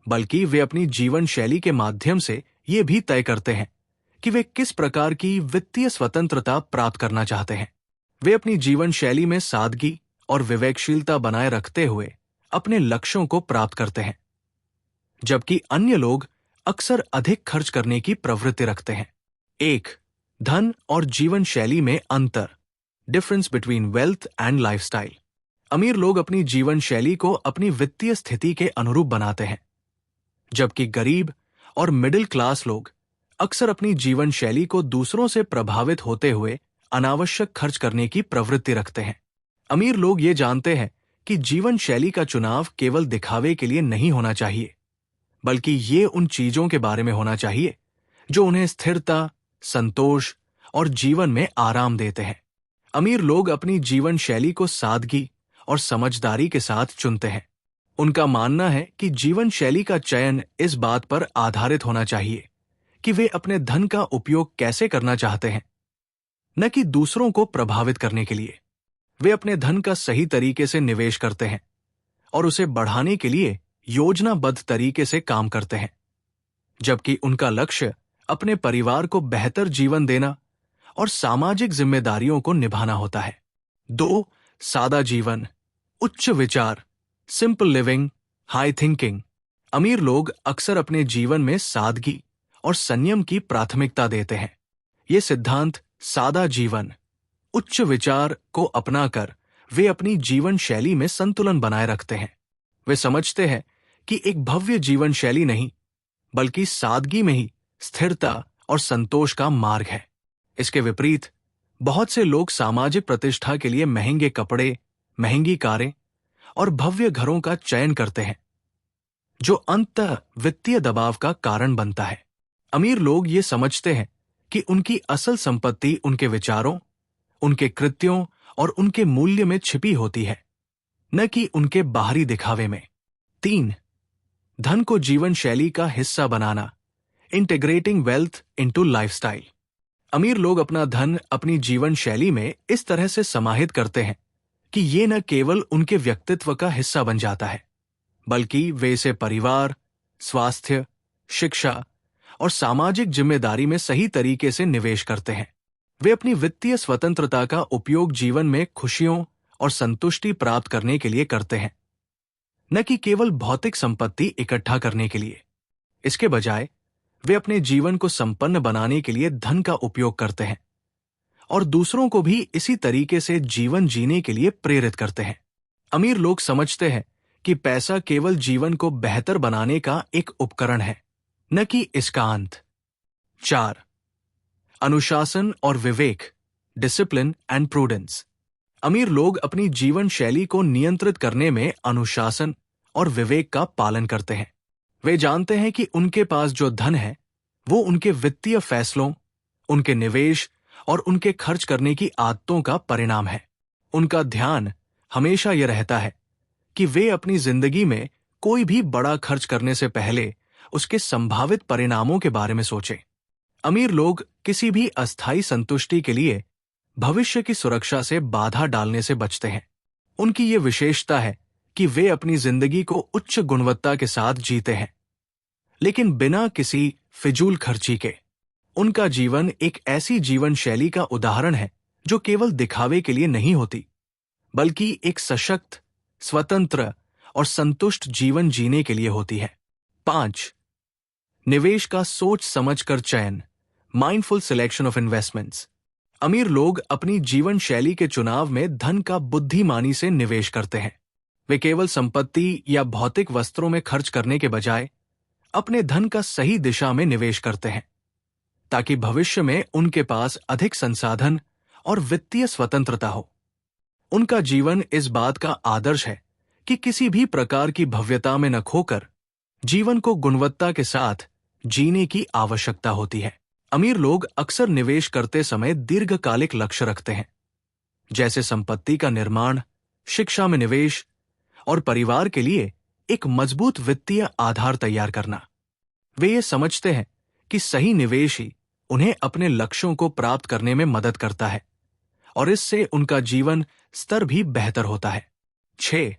बल्कि वे अपनी जीवन शैली के माध्यम से ये भी तय करते हैं कि वे किस प्रकार की वित्तीय स्वतंत्रता प्राप्त करना चाहते हैं। वे अपनी जीवन शैली में सादगी और विवेकशीलता बनाए रखते हुए अपने लक्ष्यों को प्राप्त करते हैं, जबकि अन्य लोग अक्सर अधिक खर्च करने की प्रवृत्ति रखते हैं। 1. धन और जीवन शैली में अंतर, difference between wealth and lifestyle. अमीर लोग अपनी जीवन शैली को अपनी वित्तीय स्थिति के अनुरूप बनाते हैं, जबकि गरीब और मिडिल क्लास लोग अक्सर अपनी जीवन शैली को दूसरों से प्रभावित होते हुए अनावश्यक खर्च करने की प्रवृत्ति रखते हैं। अमीर लोग ये जानते हैं कि जीवन शैली का चुनाव केवल दिखावे के लिए नहीं होना चाहिए, बल्कि ये उन चीजों के बारे में होना चाहिए जो उन्हें स्थिरता, संतोष और जीवन में आराम देते हैं। अमीर लोग अपनी जीवन शैली को सादगी और समझदारी के साथ चुनते हैं। उनका मानना है कि जीवन शैली का चयन इस बात पर आधारित होना चाहिए कि वे अपने धन का उपयोग कैसे करना चाहते हैं, न कि दूसरों को प्रभावित करने के लिए। वे अपने धन का सही तरीके से निवेश करते हैं और उसे बढ़ाने के लिए योजनाबद्ध तरीके से काम करते हैं, जबकि उनका लक्ष्य अपने परिवार को बेहतर जीवन देना और सामाजिक जिम्मेदारियों को निभाना होता है। 2. सादा जीवन, उच्च विचार, सिंपल लिविंग, हाई थिंकिंग। अमीर लोग अक्सर अपने जीवन में सादगी और संयम की प्राथमिकता देते हैं। ये सिद्धांत सादा जीवन, उच्च विचार को अपनाकर वे अपनी जीवन शैली में संतुलन बनाए रखते हैं। वे समझते हैं कि एक भव्य जीवन शैली नहीं, बल्कि सादगी में ही स्थिरता और संतोष का मार्ग है। इसके विपरीत बहुत से लोग सामाजिक प्रतिष्ठा के लिए महंगे कपड़े, महंगी कारें और भव्य घरों का चयन करते हैं, जो अंततः वित्तीय दबाव का कारण बनता है। अमीर लोग ये समझते हैं कि उनकी असल संपत्ति उनके विचारों, उनके कृत्यों और उनके मूल्य में छिपी होती है, न कि उनके बाहरी दिखावे में। 3. धन को जीवन शैली का हिस्सा बनाना, इंटीग्रेटिंग वेल्थ इनटू लाइफस्टाइल। अमीर लोग अपना धन अपनी जीवन शैली में इस तरह से समाहित करते हैं कि ये न केवल उनके व्यक्तित्व का हिस्सा बन जाता है, बल्कि वे इसे परिवार, स्वास्थ्य, शिक्षा और सामाजिक जिम्मेदारी में सही तरीके से निवेश करते हैं। वे अपनी वित्तीय स्वतंत्रता का उपयोग जीवन में खुशियों और संतुष्टि प्राप्त करने के लिए करते हैं, न कि केवल भौतिक संपत्ति इकट्ठा करने के लिए। इसके बजाय वे अपने जीवन को संपन्न बनाने के लिए धन का उपयोग करते हैं और दूसरों को भी इसी तरीके से जीवन जीने के लिए प्रेरित करते हैं। अमीर लोग समझते हैं कि पैसा केवल जीवन को बेहतर बनाने का एक उपकरण है, न कि इसका अंत। 4. अनुशासन और विवेक, डिसिप्लिन एंड प्रूडेंस। अमीर लोग अपनी जीवन शैली को नियंत्रित करने में अनुशासन और विवेक का पालन करते हैं। वे जानते हैं कि उनके पास जो धन है वो उनके वित्तीय फैसलों, उनके निवेश और उनके खर्च करने की आदतों का परिणाम है। उनका ध्यान हमेशा यह रहता है कि वे अपनी जिंदगी में कोई भी बड़ा खर्च करने से पहले उसके संभावित परिणामों के बारे में सोचें। अमीर लोग किसी भी अस्थायी संतुष्टि के लिए भविष्य की सुरक्षा से बाधा डालने से बचते हैं। उनकी ये विशेषता है कि वे अपनी जिंदगी को उच्च गुणवत्ता के साथ जीते हैं, लेकिन बिना किसी फिजूल खर्ची के। उनका जीवन एक ऐसी जीवन शैली का उदाहरण है जो केवल दिखावे के लिए नहीं होती, बल्कि एक सशक्त, स्वतंत्र और संतुष्ट जीवन जीने के लिए होती है। 5. निवेश का सोच समझकर चयन, माइंडफुल सिलेक्शन ऑफ इन्वेस्टमेंट्स। अमीर लोग अपनी जीवन शैली के चुनाव में धन का बुद्धिमानी से निवेश करते हैं। वे केवल संपत्ति या भौतिक वस्त्रों में खर्च करने के बजाय अपने धन का सही दिशा में निवेश करते हैं, ताकि भविष्य में उनके पास अधिक संसाधन और वित्तीय स्वतंत्रता हो। उनका जीवन इस बात का आदर्श है कि किसी भी प्रकार की भव्यता में न खोकर जीवन को गुणवत्ता के साथ जीने की आवश्यकता होती है। अमीर लोग अक्सर निवेश करते समय दीर्घकालिक लक्ष्य रखते हैं, जैसे संपत्ति का निर्माण, शिक्षा में निवेश और परिवार के लिए एक मजबूत वित्तीय आधार तैयार करना। वे ये समझते हैं कि सही निवेश ही उन्हें अपने लक्ष्यों को प्राप्त करने में मदद करता है और इससे उनका जीवन स्तर भी बेहतर होता है। 6.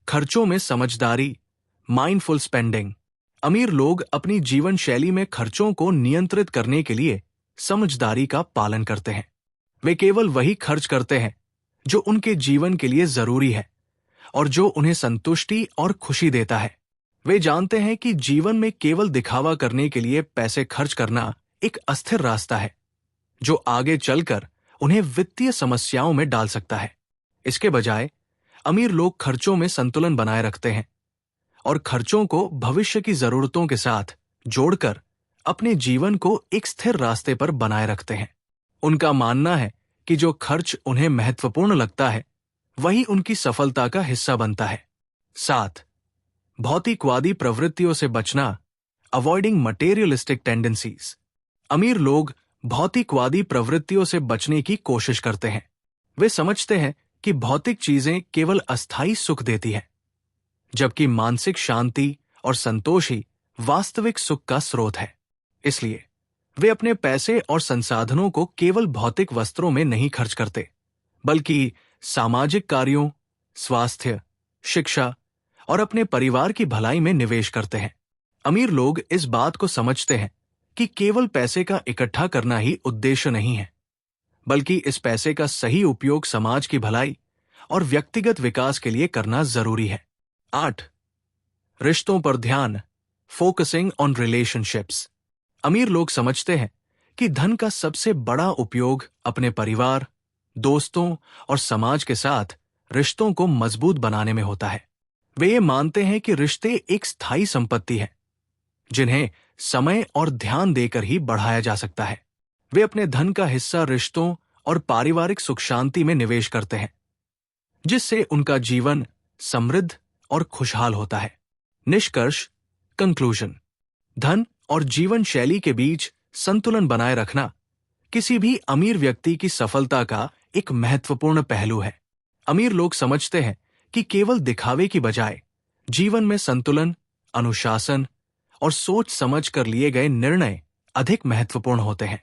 खर्चों में समझदारी, माइंडफुल स्पेंडिंग। अमीर लोग अपनी जीवन शैली में खर्चों को नियंत्रित करने के लिए समझदारी का पालन करते हैं। वे केवल वही खर्च करते हैं जो उनके जीवन के लिए जरूरी है और जो उन्हें संतुष्टि और खुशी देता है। वे जानते हैं कि जीवन में केवल दिखावा करने के लिए पैसे खर्च करना एक अस्थिर रास्ता है, जो आगे चलकर उन्हें वित्तीय समस्याओं में डाल सकता है। इसके बजाय अमीर लोग खर्चों में संतुलन बनाए रखते हैं और खर्चों को भविष्य की जरूरतों के साथ जोड़कर अपने जीवन को एक स्थिर रास्ते पर बनाए रखते हैं। उनका मानना है कि जो खर्च उन्हें महत्वपूर्ण लगता है वही उनकी सफलता का हिस्सा बनता है। 7. भौतिकवादी प्रवृत्तियों से बचना, अवॉइडिंग मटेरियलिस्टिक टेंडेंसीज। अमीर लोग भौतिकवादी प्रवृत्तियों से बचने की कोशिश करते हैं, वे समझते हैं कि भौतिक चीजें केवल अस्थायी सुख देती हैं, जबकि मानसिक शांति और संतोष ही वास्तविक सुख का स्रोत है। इसलिए वे अपने पैसे और संसाधनों को केवल भौतिक वस्त्रों में नहीं खर्च करते, बल्कि सामाजिक कार्यों, स्वास्थ्य, शिक्षा और अपने परिवार की भलाई में निवेश करते हैं। अमीर लोग इस बात को समझते हैं कि केवल पैसे का इकट्ठा करना ही उद्देश्य नहीं है, बल्कि इस पैसे का सही उपयोग समाज की भलाई और व्यक्तिगत विकास के लिए करना जरूरी है। 8. रिश्तों पर ध्यान, फोकसिंग ऑन रिलेशनशिप्स। अमीर लोग समझते हैं कि धन का सबसे बड़ा उपयोग अपने परिवार, दोस्तों और समाज के साथ रिश्तों को मजबूत बनाने में होता है। वे ये मानते हैं कि रिश्ते एक स्थायी संपत्ति है, जिन्हें समय और ध्यान देकर ही बढ़ाया जा सकता है। वे अपने धन का हिस्सा रिश्तों और पारिवारिक सुख शांति में निवेश करते हैं, जिससे उनका जीवन समृद्ध और खुशहाल होता है। निष्कर्ष, कंक्लूजन, धन और जीवन शैली के बीच संतुलन बनाए रखना किसी भी अमीर व्यक्ति की सफलता का एक महत्वपूर्ण पहलू है। अमीर लोग समझते हैं कि केवल दिखावे की बजाय जीवन में संतुलन, अनुशासन और सोच समझ कर लिए गए निर्णय अधिक महत्वपूर्ण होते हैं।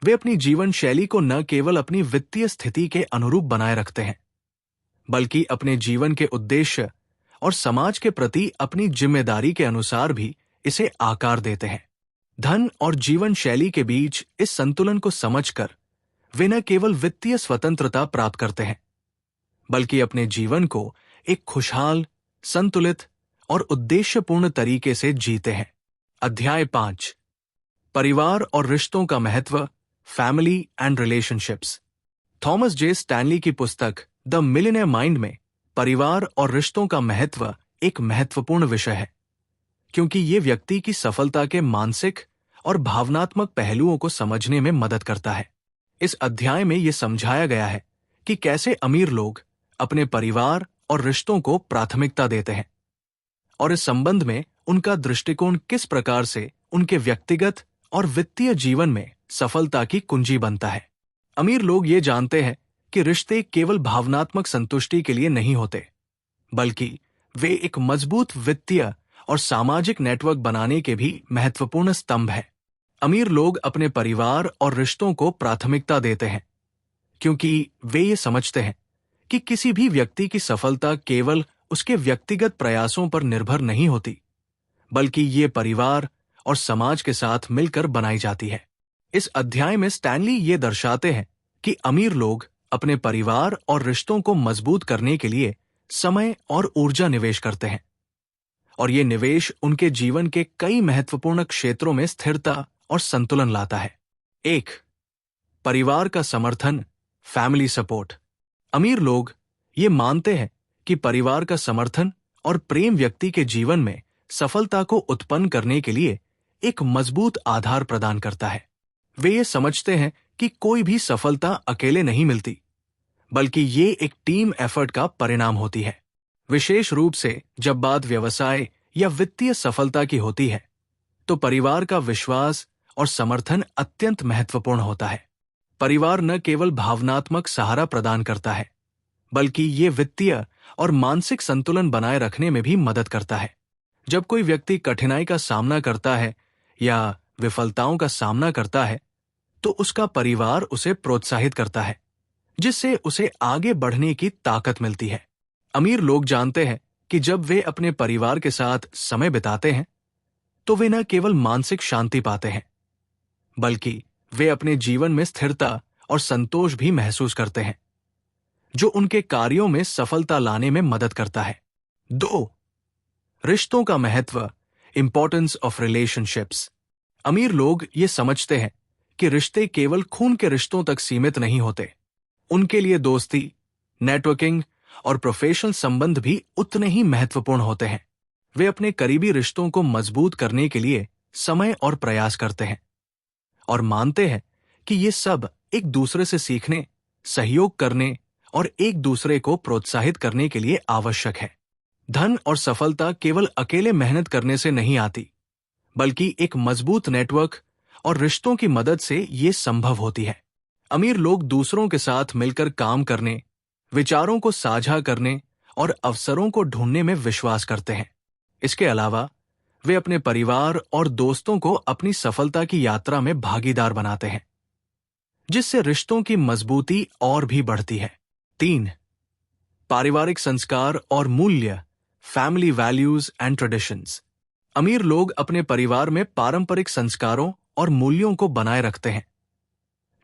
वे अपनी जीवन शैली को न केवल अपनी वित्तीय स्थिति के अनुरूप बनाए रखते हैं, बल्कि अपने जीवन के उद्देश्य और समाज के प्रति अपनी जिम्मेदारी के अनुसार भी इसे आकार देते हैं। धन और जीवन शैली के बीच इस संतुलन को समझकर वे न केवल वित्तीय स्वतंत्रता प्राप्त करते हैं, बल्कि अपने जीवन को एक खुशहाल, संतुलित और उद्देश्यपूर्ण तरीके से जीते हैं। अध्याय 5, परिवार और रिश्तों का महत्व, family and relationships. Thomas J Stanley की पुस्तक द मिलियनेयर माइंड में परिवार और रिश्तों का महत्व एक महत्वपूर्ण विषय है, क्योंकि ये व्यक्ति की सफलता के मानसिक और भावनात्मक पहलुओं को समझने में मदद करता है। इस अध्याय में यह समझाया गया है कि कैसे अमीर लोग अपने परिवार और रिश्तों को प्राथमिकता देते हैं, और इस संबंध में उनका दृष्टिकोण किस प्रकार से उनके व्यक्तिगत और वित्तीय जीवन में सफलता की कुंजी बनता है। अमीर लोग ये जानते हैं कि रिश्ते केवल भावनात्मक संतुष्टि के लिए नहीं होते, बल्कि वे एक मजबूत वित्तीय और सामाजिक नेटवर्क बनाने के भी महत्वपूर्ण स्तंभ हैं। अमीर लोग अपने परिवार और रिश्तों को प्राथमिकता देते हैं, क्योंकि वे ये समझते हैं कि किसी भी व्यक्ति की सफलता केवल उसके व्यक्तिगत प्रयासों पर निर्भर नहीं होती, बल्कि ये परिवार और समाज के साथ मिलकर बनाई जाती है। इस अध्याय में स्टैनली ये दर्शाते हैं कि अमीर लोग अपने परिवार और रिश्तों को मजबूत करने के लिए समय और ऊर्जा निवेश करते हैं, और ये निवेश उनके जीवन के कई महत्वपूर्ण क्षेत्रों में स्थिरता और संतुलन लाता है। 1. परिवार का समर्थन, फैमिली सपोर्ट। अमीर लोग ये मानते हैं कि परिवार का समर्थन और प्रेम व्यक्ति के जीवन में सफलता को उत्पन्न करने के लिए एक मजबूत आधार प्रदान करता है। वे ये समझते हैं कि कोई भी सफलता अकेले नहीं मिलती, बल्कि ये एक टीम एफर्ट का परिणाम होती है। विशेष रूप से जब बात व्यवसाय या वित्तीय सफलता की होती है, तो परिवार का विश्वास और समर्थन अत्यंत महत्वपूर्ण होता है। परिवार न केवल भावनात्मक सहारा प्रदान करता है, बल्कि ये वित्तीय और मानसिक संतुलन बनाए रखने में भी मदद करता है। जब कोई व्यक्ति कठिनाई का सामना करता है या विफलताओं का सामना करता है, तो उसका परिवार उसे प्रोत्साहित करता है, जिससे उसे आगे बढ़ने की ताकत मिलती है। अमीर लोग जानते हैं कि जब वे अपने परिवार के साथ समय बिताते हैं, तो वे न केवल मानसिक शांति पाते हैं, बल्कि वे अपने जीवन में स्थिरता और संतोष भी महसूस करते हैं, जो उनके कार्यों में सफलता लाने में मदद करता है। 2. रिश्तों का महत्व, इंपॉर्टेंस ऑफ रिलेशनशिप्स। अमीर लोग ये समझते हैं कि रिश्ते केवल खून के रिश्तों तक सीमित नहीं होते। उनके लिए दोस्ती, नेटवर्किंग और प्रोफेशनल संबंध भी उतने ही महत्वपूर्ण होते हैं। वे अपने करीबी रिश्तों को मजबूत करने के लिए समय और प्रयास करते हैं, और मानते हैं कि ये सब एक दूसरे से सीखने, सहयोग करने और एक दूसरे को प्रोत्साहित करने के लिए आवश्यक है। धन और सफलता केवल अकेले मेहनत करने से नहीं आती, बल्कि एक मजबूत नेटवर्क और रिश्तों की मदद से ये संभव होती है। अमीर लोग दूसरों के साथ मिलकर काम करने, विचारों को साझा करने और अवसरों को ढूंढने में विश्वास करते हैं। इसके अलावा वे अपने परिवार और दोस्तों को अपनी सफलता की यात्रा में भागीदार बनाते हैं, जिससे रिश्तों की मजबूती और भी बढ़ती है। 3. पारिवारिक संस्कार और मूल्य, फैमिली वैल्यूज एंड ट्रेडिशंस। अमीर लोग अपने परिवार में पारंपरिक संस्कारों और मूल्यों को बनाए रखते हैं,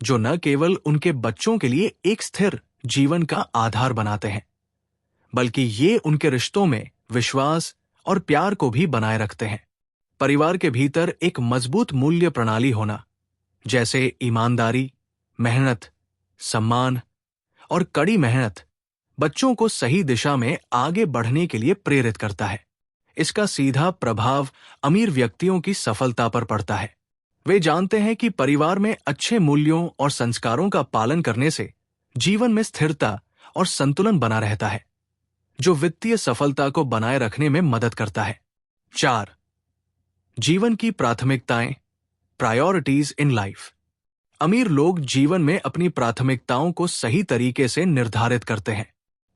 जो न केवल उनके बच्चों के लिए एक स्थिर जीवन का आधार बनाते हैं, बल्कि ये उनके रिश्तों में विश्वास और प्यार को भी बनाए रखते हैं। परिवार के भीतर एक मजबूत मूल्य प्रणाली होना, जैसे ईमानदारी, मेहनत, सम्मान और कड़ी मेहनत, बच्चों को सही दिशा में आगे बढ़ने के लिए प्रेरित करता है। इसका सीधा प्रभाव अमीर व्यक्तियों की सफलता पर पड़ता है। वे जानते हैं कि परिवार में अच्छे मूल्यों और संस्कारों का पालन करने से जीवन में स्थिरता और संतुलन बना रहता है, जो वित्तीय सफलता को बनाए रखने में मदद करता है। 4. जीवन की प्राथमिकताएं, प्रायोरिटीज इन लाइफ। अमीर लोग जीवन में अपनी प्राथमिकताओं को सही तरीके से निर्धारित करते हैं।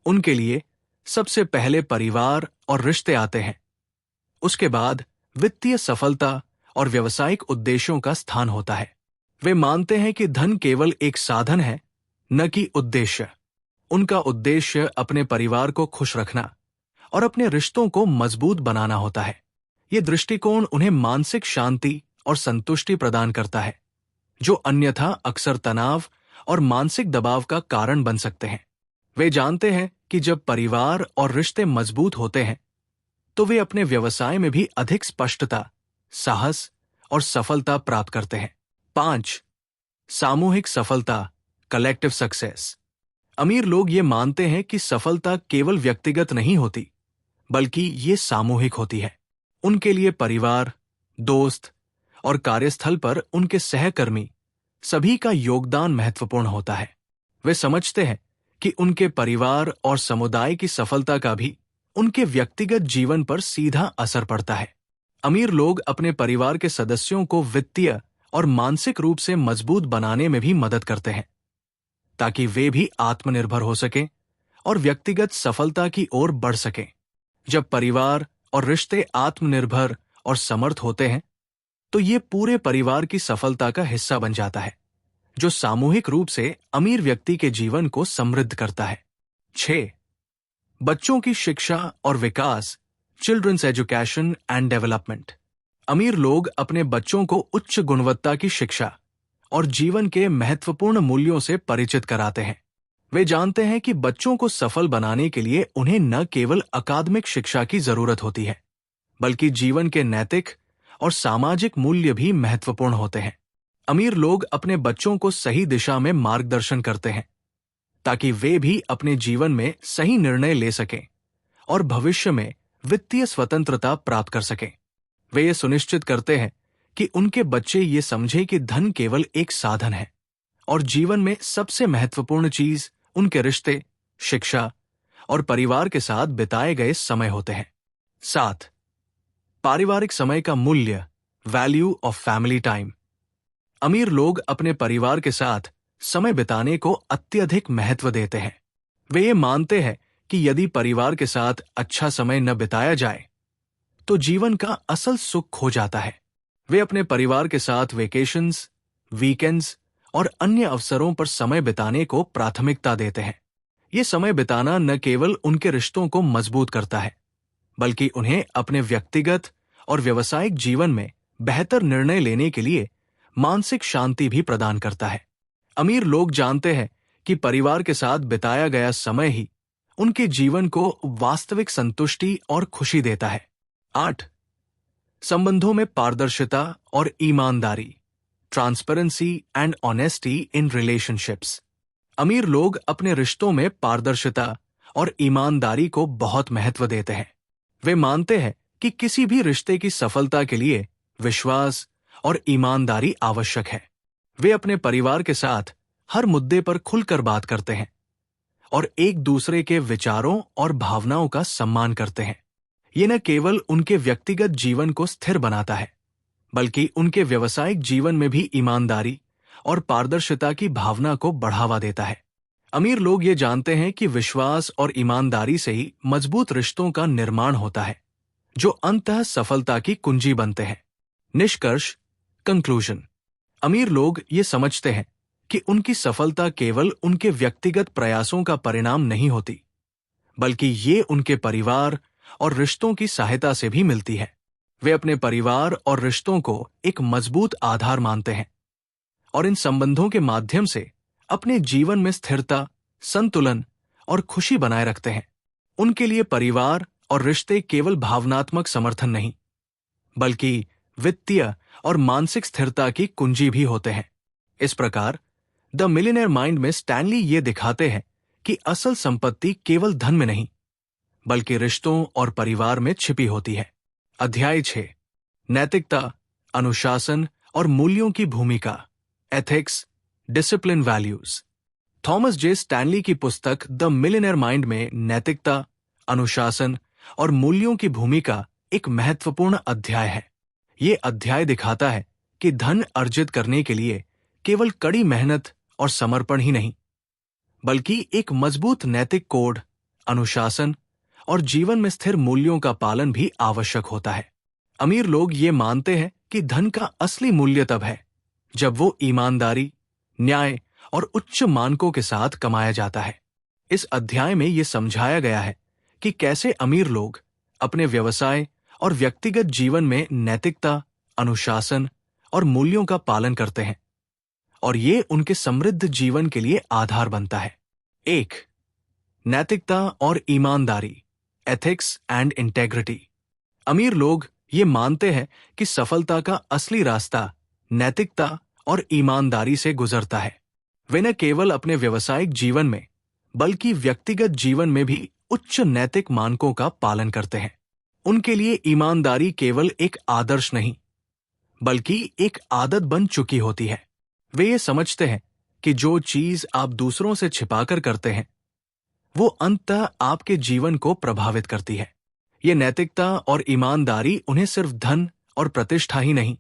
उनके लिए सबसे पहले परिवार और रिश्ते आते हैं। उसके बाद वित्तीय सफलता और व्यावसायिक उद्देश्यों का स्थान होता है। वे मानते हैं कि धन केवल एक साधन है, न कि उद्देश्य। उनका उद्देश्य अपने परिवार को खुश रखना और अपने रिश्तों को मजबूत बनाना होता है। ये दृष्टिकोण उन्हें मानसिक शांति और संतुष्टि प्रदान करता है, जो अन्यथा अक्सर तनाव और मानसिक दबाव का कारण बन सकते हैं। वे जानते हैं कि जब परिवार और रिश्ते मजबूत होते हैं, तो वे अपने व्यवसाय में भी अधिक स्पष्टता, साहस और सफलता प्राप्त करते हैं। 5. सामूहिक सफलता, कलेक्टिव सक्सेस। अमीर लोग ये मानते हैं कि सफलता केवल व्यक्तिगत नहीं होती, बल्कि ये सामूहिक होती है। उनके लिए परिवार, दोस्त और कार्यस्थल पर उनके सहकर्मी सभी का योगदान महत्वपूर्ण होता है। वे समझते हैं कि उनके परिवार और समुदाय की सफलता का भी उनके व्यक्तिगत जीवन पर सीधा असर पड़ता है। अमीर लोग अपने परिवार के सदस्यों को वित्तीय और मानसिक रूप से मजबूत बनाने में भी मदद करते हैं, ताकि वे भी आत्मनिर्भर हो सकें और व्यक्तिगत सफलता की ओर बढ़ सकें। जब परिवार और रिश्ते आत्मनिर्भर और समर्थ होते हैं, तो ये पूरे परिवार की सफलता का हिस्सा बन जाता है, जो सामूहिक रूप से अमीर व्यक्ति के जीवन को समृद्ध करता है। 6. बच्चों की शिक्षा और विकास, चिल्ड्रंस एजुकेशन एंड डेवलपमेंट। अमीर लोग अपने बच्चों को उच्च गुणवत्ता की शिक्षा और जीवन के महत्वपूर्ण मूल्यों से परिचित कराते हैं। वे जानते हैं कि बच्चों को सफल बनाने के लिए उन्हें न केवल अकादमिक शिक्षा की जरूरत होती है, बल्कि जीवन के नैतिक और सामाजिक मूल्य भी महत्वपूर्ण होते हैं। अमीर लोग अपने बच्चों को सही दिशा में मार्गदर्शन करते हैं, ताकि वे भी अपने जीवन में सही निर्णय ले सकें और भविष्य में वित्तीय स्वतंत्रता प्राप्त कर सकें। वे ये सुनिश्चित करते हैं कि उनके बच्चे ये समझें कि धन केवल एक साधन है और जीवन में सबसे महत्वपूर्ण चीज उनके रिश्ते, शिक्षा और परिवार के साथ बिताए गए समय होते हैं। 7. पारिवारिक समय का मूल्य, वैल्यू ऑफ फैमिली टाइम। अमीर लोग अपने परिवार के साथ समय बिताने को अत्यधिक महत्व देते हैं। वे ये मानते हैं कि यदि परिवार के साथ अच्छा समय न बिताया जाए, तो जीवन का असल सुख खो जाता है। वे अपने परिवार के साथ वेकेशंस, वीकेंड्स और अन्य अवसरों पर समय बिताने को प्राथमिकता देते हैं। ये समय बिताना न केवल उनके रिश्तों को मजबूत करता है, बल्कि उन्हें अपने व्यक्तिगत और व्यावसायिक जीवन में बेहतर निर्णय लेने के लिए मानसिक शांति भी प्रदान करता है। अमीर लोग जानते हैं कि परिवार के साथ बिताया गया समय ही उनके जीवन को वास्तविक संतुष्टि और खुशी देता है। 8. संबंधों में पारदर्शिता और ईमानदारी, transparency and honesty in relationships. अमीर लोग अपने रिश्तों में पारदर्शिता और ईमानदारी को बहुत महत्व देते हैं। वे मानते हैं कि किसी भी रिश्ते की सफलता के लिए विश्वास और ईमानदारी आवश्यक है। वे अपने परिवार के साथ हर मुद्दे पर खुलकर बात करते हैं और एक दूसरे के विचारों और भावनाओं का सम्मान करते हैं। ये न केवल उनके व्यक्तिगत जीवन को स्थिर बनाता है, बल्कि उनके व्यावसायिक जीवन में भी ईमानदारी और पारदर्शिता की भावना को बढ़ावा देता है। अमीर लोग ये जानते हैं कि विश्वास और ईमानदारी से ही मजबूत रिश्तों का निर्माण होता है, जो अंततः सफलता की कुंजी बनते हैं। निष्कर्ष, कंक्लूजन। अमीर लोग ये समझते हैं कि उनकी सफलता केवल उनके व्यक्तिगत प्रयासों का परिणाम नहीं होती, बल्कि ये उनके परिवार और रिश्तों की सहायता से भी मिलती है। वे अपने परिवार और रिश्तों को एक मजबूत आधार मानते हैं और इन संबंधों के माध्यम से अपने जीवन में स्थिरता, संतुलन और खुशी बनाए रखते हैं। उनके लिए परिवार और रिश्ते केवल भावनात्मक समर्थन नहीं, बल्कि वित्तीय और मानसिक स्थिरता की कुंजी भी होते हैं। इस प्रकार द मिलियनेयर माइंड में स्टैनली ये दिखाते हैं कि असल संपत्ति केवल धन में नहीं, बल्कि रिश्तों और परिवार में छिपी होती है। अध्याय 6, नैतिकता, अनुशासन और मूल्यों की भूमिका, ethics, discipline, values. Thomas J Stanley की पुस्तक द मिलियनेयर माइंड में नैतिकता, अनुशासन और मूल्यों की भूमिका एक महत्वपूर्ण अध्याय है। ये अध्याय दिखाता है कि धन अर्जित करने के लिए केवल कड़ी मेहनत और समर्पण ही नहीं, बल्कि एक मजबूत नैतिक कोड, अनुशासन और जीवन में स्थिर मूल्यों का पालन भी आवश्यक होता है। अमीर लोग ये मानते हैं कि धन का असली मूल्य तब है जब वो ईमानदारी, न्याय और उच्च मानकों के साथ कमाया जाता है। इस अध्याय में ये समझाया गया है कि कैसे अमीर लोग अपने व्यवसाय और व्यक्तिगत जीवन में नैतिकता, अनुशासन और मूल्यों का पालन करते हैं, और ये उनके समृद्ध जीवन के लिए आधार बनता है। 1. नैतिकता और ईमानदारी, एथिक्स एंड इंटेग्रिटी। अमीर लोग ये मानते हैं कि सफलता का असली रास्ता नैतिकता और ईमानदारी से गुजरता है। वे न केवल अपने व्यावसायिक जीवन में, बल्कि व्यक्तिगत जीवन में भी उच्च नैतिक मानकों का पालन करते हैं। उनके लिए ईमानदारी केवल एक आदर्श नहीं, बल्कि एक आदत बन चुकी होती है। वे ये समझते हैं कि जो चीज आप दूसरों से छिपाकर करते हैं, वो अंततः आपके जीवन को प्रभावित करती है। ये नैतिकता और ईमानदारी उन्हें सिर्फ धन और प्रतिष्ठा ही नहीं,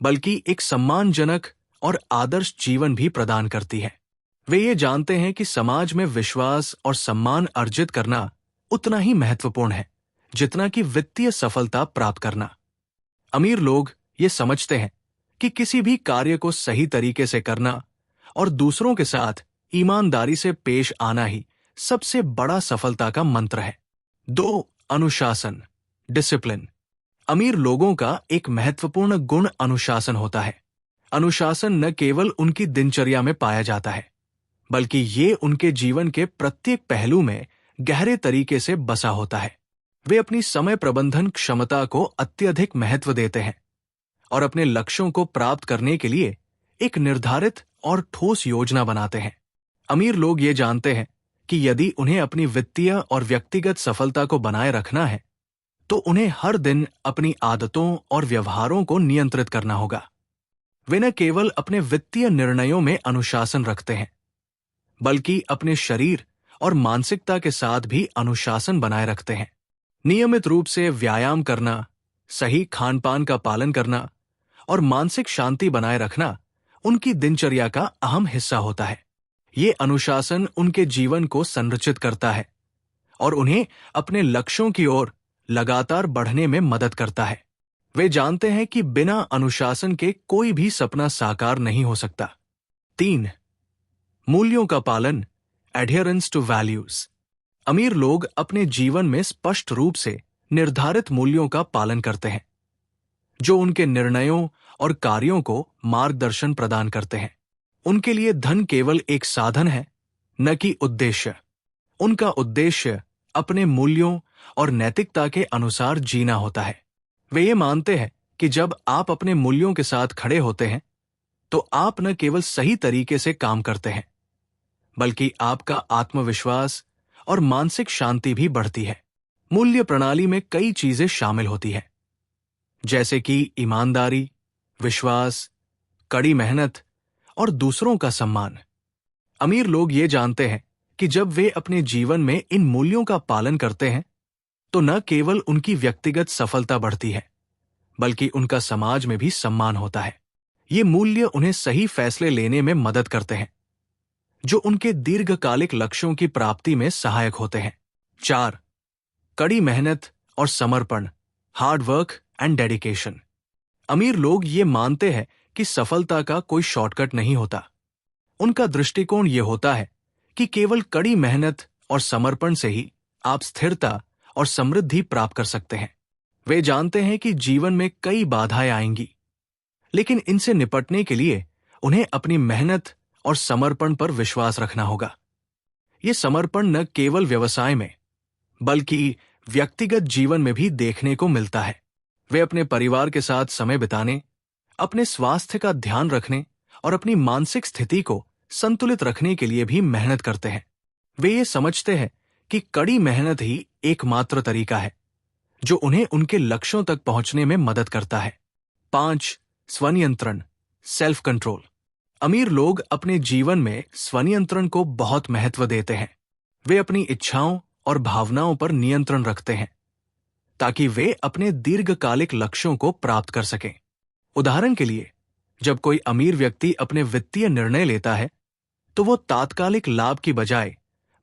बल्कि एक सम्मानजनक और आदर्श जीवन भी प्रदान करती है। वे ये जानते हैं कि समाज में विश्वास और सम्मान अर्जित करना उतना ही महत्वपूर्ण है जितना कि वित्तीय सफलता प्राप्त करना। अमीर लोग ये समझते हैं कि किसी भी कार्य को सही तरीके से करना और दूसरों के साथ ईमानदारी से पेश आना ही सबसे बड़ा सफलता का मंत्र है। 2. अनुशासन, डिसिप्लिन। अमीर लोगों का एक महत्वपूर्ण गुण अनुशासन होता है। अनुशासन न केवल उनकी दिनचर्या में पाया जाता है, बल्कि ये उनके जीवन के प्रत्येक पहलू में गहरे तरीके से बसा होता है। वे अपनी समय प्रबंधन क्षमता को अत्यधिक महत्व देते हैं और अपने लक्ष्यों को प्राप्त करने के लिए एक निर्धारित और ठोस योजना बनाते हैं। अमीर लोग ये जानते हैं कि यदि उन्हें अपनी वित्तीय और व्यक्तिगत सफलता को बनाए रखना है, तो उन्हें हर दिन अपनी आदतों और व्यवहारों को नियंत्रित करना होगा। वे न केवल अपने वित्तीय निर्णयों में अनुशासन रखते हैं, बल्कि अपने शरीर और मानसिकता के साथ भी अनुशासन बनाए रखते हैं। नियमित रूप से व्यायाम करना, सही खान-पान का पालन करना और मानसिक शांति बनाए रखना उनकी दिनचर्या का अहम हिस्सा होता है। ये अनुशासन उनके जीवन को संरचित करता है और उन्हें अपने लक्ष्यों की ओर लगातार बढ़ने में मदद करता है। वे जानते हैं कि बिना अनुशासन के कोई भी सपना साकार नहीं हो सकता। 3. मूल्यों का पालन, एडहेरेंस टू वैल्यूज। अमीर लोग अपने जीवन में स्पष्ट रूप से निर्धारित मूल्यों का पालन करते हैं, जो उनके निर्णयों और कार्यों को मार्गदर्शन प्रदान करते हैं। उनके लिए धन केवल एक साधन है, न कि उद्देश्य। उनका उद्देश्य अपने मूल्यों और नैतिकता के अनुसार जीना होता है। वे ये मानते हैं कि जब आप अपने मूल्यों के साथ खड़े होते हैं, तो आप न केवल सही तरीके से काम करते हैं, बल्कि आपका आत्मविश्वास और मानसिक शांति भी बढ़ती है। मूल्य प्रणाली में कई चीजें शामिल होती हैं, जैसे कि ईमानदारी, विश्वास, कड़ी मेहनत और दूसरों का सम्मान। अमीर लोग ये जानते हैं कि जब वे अपने जीवन में इन मूल्यों का पालन करते हैं, तो न केवल उनकी व्यक्तिगत सफलता बढ़ती है, बल्कि उनका समाज में भी सम्मान होता है। ये मूल्य उन्हें सही फैसले लेने में मदद करते हैं, जो उनके दीर्घकालिक लक्ष्यों की प्राप्ति में सहायक होते हैं। 4. कड़ी मेहनत और समर्पण, हार्ड वर्क एंड डेडिकेशन। अमीर लोग ये मानते हैं कि सफलता का कोई शॉर्टकट नहीं होता। उनका दृष्टिकोण ये होता है कि केवल कड़ी मेहनत और समर्पण से ही आप स्थिरता और समृद्धि प्राप्त कर सकते हैं। वे जानते हैं कि जीवन में कई बाधाएं आएंगी, लेकिन इनसे निपटने के लिए उन्हें अपनी मेहनत और समर्पण पर विश्वास रखना होगा। ये समर्पण न केवल व्यवसाय में, बल्कि व्यक्तिगत जीवन में भी देखने को मिलता है। वे अपने परिवार के साथ समय बिताने, अपने स्वास्थ्य का ध्यान रखने और अपनी मानसिक स्थिति को संतुलित रखने के लिए भी मेहनत करते हैं। वे ये समझते हैं कि कड़ी मेहनत ही एकमात्र तरीका है जो उन्हें उनके लक्ष्यों तक पहुंचने में मदद करता है। 5. स्वनियंत्रण, सेल्फ कंट्रोल। अमीर लोग अपने जीवन में स्वनियंत्रण को बहुत महत्व देते हैं। वे अपनी इच्छाओं और भावनाओं पर नियंत्रण रखते हैं ताकि वे अपने दीर्घकालिक लक्ष्यों को प्राप्त कर सकें। उदाहरण के लिए, जब कोई अमीर व्यक्ति अपने वित्तीय निर्णय लेता है, तो वो तात्कालिक लाभ की बजाय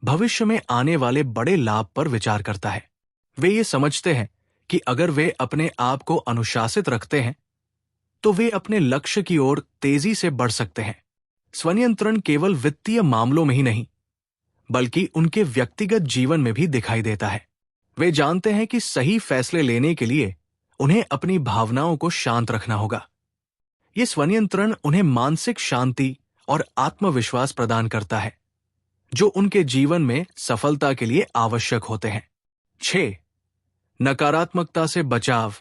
भविष्य में आने वाले बड़े लाभ पर विचार करता है। वे ये समझते हैं कि अगर वे अपने आप को अनुशासित रखते हैं, तो वे अपने लक्ष्य की ओर तेजी से बढ़ सकते हैं। स्वनियंत्रण केवल वित्तीय मामलों में ही नहीं, बल्कि उनके व्यक्तिगत जीवन में भी दिखाई देता है। वे जानते हैं कि सही फैसले लेने के लिए उन्हें अपनी भावनाओं को शांत रखना होगा। ये स्वनियंत्रण उन्हें मानसिक शांति और आत्मविश्वास प्रदान करता है, जो उनके जीवन में सफलता के लिए आवश्यक होते हैं। 6. नकारात्मकता से बचाव,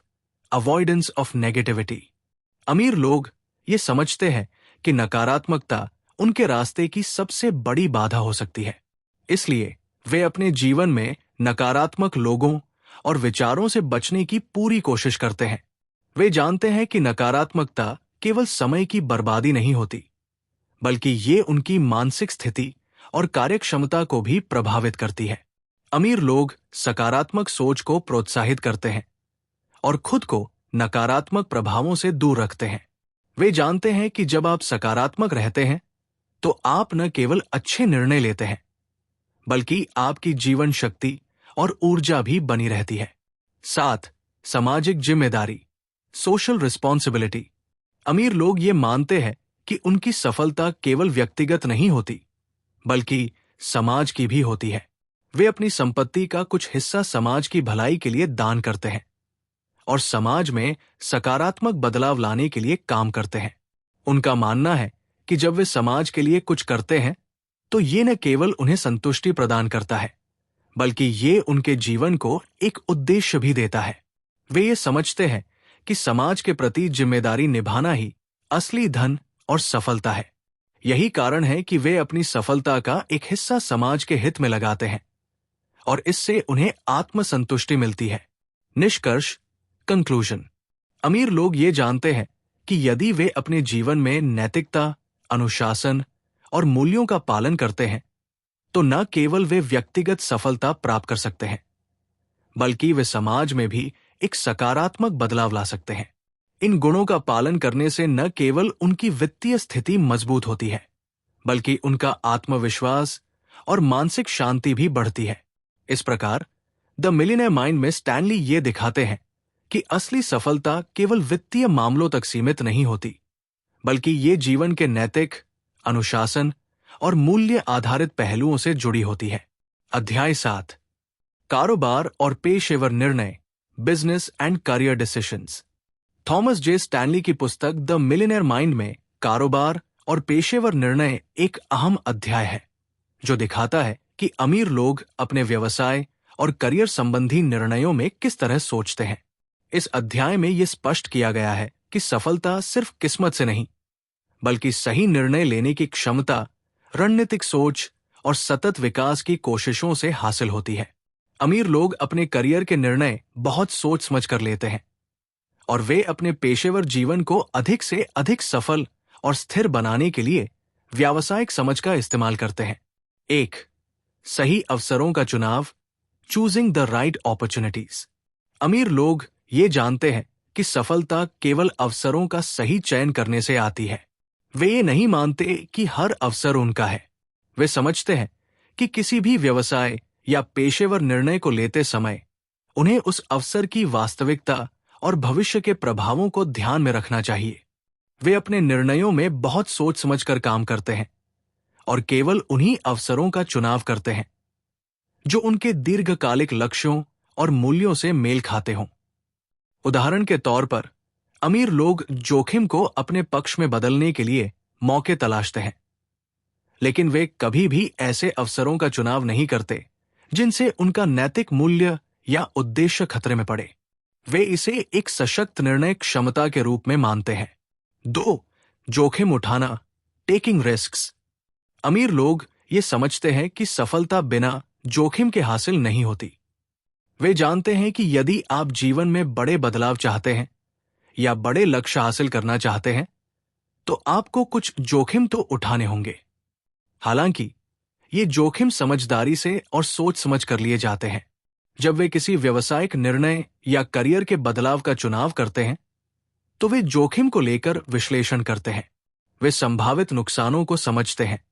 अवॉइडेंस ऑफ नेगेटिविटी। अमीर लोग ये समझते हैं कि नकारात्मकता उनके रास्ते की सबसे बड़ी बाधा हो सकती है। इसलिए वे अपने जीवन में नकारात्मक लोगों और विचारों से बचने की पूरी कोशिश करते हैं। वे जानते हैं कि नकारात्मकता केवल समय की बर्बादी नहीं होती, बल्कि ये उनकी मानसिक स्थिति और कार्यक्षमता को भी प्रभावित करती है। अमीर लोग सकारात्मक सोच को प्रोत्साहित करते हैं और खुद को नकारात्मक प्रभावों से दूर रखते हैं। वे जानते हैं कि जब आप सकारात्मक रहते हैं, तो आप न केवल अच्छे निर्णय लेते हैं, बल्कि आपकी जीवन शक्ति और ऊर्जा भी बनी रहती है। 7. सामाजिक जिम्मेदारी, सोशल रिस्पॉन्सिबिलिटी। अमीर लोग ये मानते हैं कि उनकी सफलता केवल व्यक्तिगत नहीं होती, बल्कि समाज की भी होती है। वे अपनी संपत्ति का कुछ हिस्सा समाज की भलाई के लिए दान करते हैं और समाज में सकारात्मक बदलाव लाने के लिए काम करते हैं। उनका मानना है कि जब वे समाज के लिए कुछ करते हैं, तो ये न केवल उन्हें संतुष्टि प्रदान करता है, बल्कि ये उनके जीवन को एक उद्देश्य भी देता है। वे ये समझते हैं कि समाज के प्रति जिम्मेदारी निभाना ही असली धन और सफलता है। यही कारण है कि वे अपनी सफलता का एक हिस्सा समाज के हित में लगाते हैं और इससे उन्हें आत्मसंतुष्टि मिलती है। निष्कर्ष, कंक्लूजन। अमीर लोग ये जानते हैं कि यदि वे अपने जीवन में नैतिकता, अनुशासन और मूल्यों का पालन करते हैं, तो न केवल वे व्यक्तिगत सफलता प्राप्त कर सकते हैं, बल्कि वे समाज में भी एक सकारात्मक बदलाव ला सकते हैं। इन गुणों का पालन करने से न केवल उनकी वित्तीय स्थिति मजबूत होती है, बल्कि उनका आत्मविश्वास और मानसिक शांति भी बढ़ती है। इस प्रकार द मिलियनेयर माइंड में स्टैनली ये दिखाते हैं कि असली सफलता केवल वित्तीय मामलों तक सीमित नहीं होती, बल्कि ये जीवन के नैतिक, अनुशासन और मूल्य आधारित पहलुओं से जुड़ी होती है। अध्याय 7, कारोबार और पेशेवर निर्णय, business and career decisions. Thomas J Stanley की पुस्तक द मिलियनेयर माइंड में कारोबार और पेशेवर निर्णय एक अहम अध्याय है, जो दिखाता है कि अमीर लोग अपने व्यवसाय और करियर संबंधी निर्णयों में किस तरह सोचते हैं। इस अध्याय में यह स्पष्ट किया गया है कि सफलता सिर्फ किस्मत से नहीं, बल्कि सही निर्णय लेने की क्षमता, रणनीतिक सोच और सतत विकास की कोशिशों से हासिल होती है। अमीर लोग अपने करियर के निर्णय बहुत सोच समझ कर लेते हैं और वे अपने पेशेवर जीवन को अधिक से अधिक सफल और स्थिर बनाने के लिए व्यावसायिक समझ का इस्तेमाल करते हैं। 1. सही अवसरों का चुनाव, चूजिंग द राइट अपॉर्चुनिटीज। अमीर लोग ये जानते हैं कि सफलता केवल अवसरों का सही चयन करने से आती है। वे ये नहीं मानते कि हर अवसर उनका है। वे समझते हैं कि किसी भी व्यवसाय या पेशेवर निर्णय को लेते समय उन्हें उस अवसर की वास्तविकता और भविष्य के प्रभावों को ध्यान में रखना चाहिए। वे अपने निर्णयों में बहुत सोच समझकर काम करते हैं और केवल उन्हीं अवसरों का चुनाव करते हैं जो उनके दीर्घकालिक लक्ष्यों और मूल्यों से मेल खाते हों। उदाहरण के तौर पर, अमीर लोग जोखिम को अपने पक्ष में बदलने के लिए मौके तलाशते हैं, लेकिन वे कभी भी ऐसे अवसरों का चुनाव नहीं करते जिनसे उनका नैतिक मूल्य या उद्देश्य खतरे में पड़े। वे इसे एक सशक्त निर्णय क्षमता के रूप में मानते हैं। 2. जोखिम उठाना, टेकिंग रिस्क्स। अमीर लोग ये समझते हैं कि सफलता बिना जोखिम के हासिल नहीं होती। वे जानते हैं कि यदि आप जीवन में बड़े बदलाव चाहते हैं या बड़े लक्ष्य हासिल करना चाहते हैं, तो आपको कुछ जोखिम तो उठाने होंगे। हालांकि ये जोखिम समझदारी से और सोच समझ कर लिए जाते हैं। जब वे किसी व्यावसायिक निर्णय या करियर के बदलाव का चुनाव करते हैं, तो वे जोखिम को लेकर विश्लेषण करते हैं। वे संभावित नुकसानों को समझते हैं,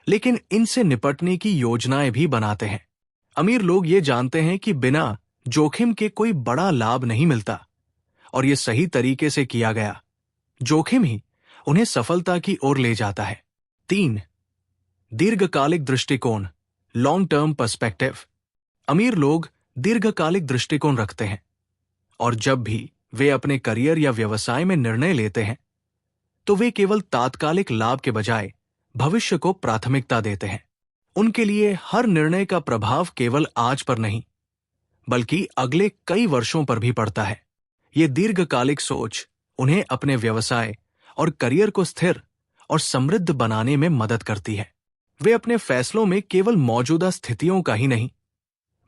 लेकिन इनसे निपटने की योजनाएं भी बनाते हैं। अमीर लोग ये जानते हैं कि बिना जोखिम के कोई बड़ा लाभ नहीं मिलता, और ये सही तरीके से किया गया जोखिम ही उन्हें सफलता की ओर ले जाता है। 3. दीर्घकालिक दृष्टिकोण, लॉन्ग टर्म पर्सपेक्टिव। अमीर लोग दीर्घकालिक दृष्टिकोण रखते हैं, और जब भी वे अपने करियर या व्यवसाय में निर्णय लेते हैं, तो वे केवल तात्कालिक लाभ के बजाय भविष्य को प्राथमिकता देते हैं। उनके लिए हर निर्णय का प्रभाव केवल आज पर नहीं, बल्कि अगले कई वर्षों पर भी पड़ता है। ये दीर्घकालिक सोच उन्हें अपने व्यवसाय और करियर को स्थिर और समृद्ध बनाने में मदद करती है। वे अपने फैसलों में केवल मौजूदा स्थितियों का ही नहीं,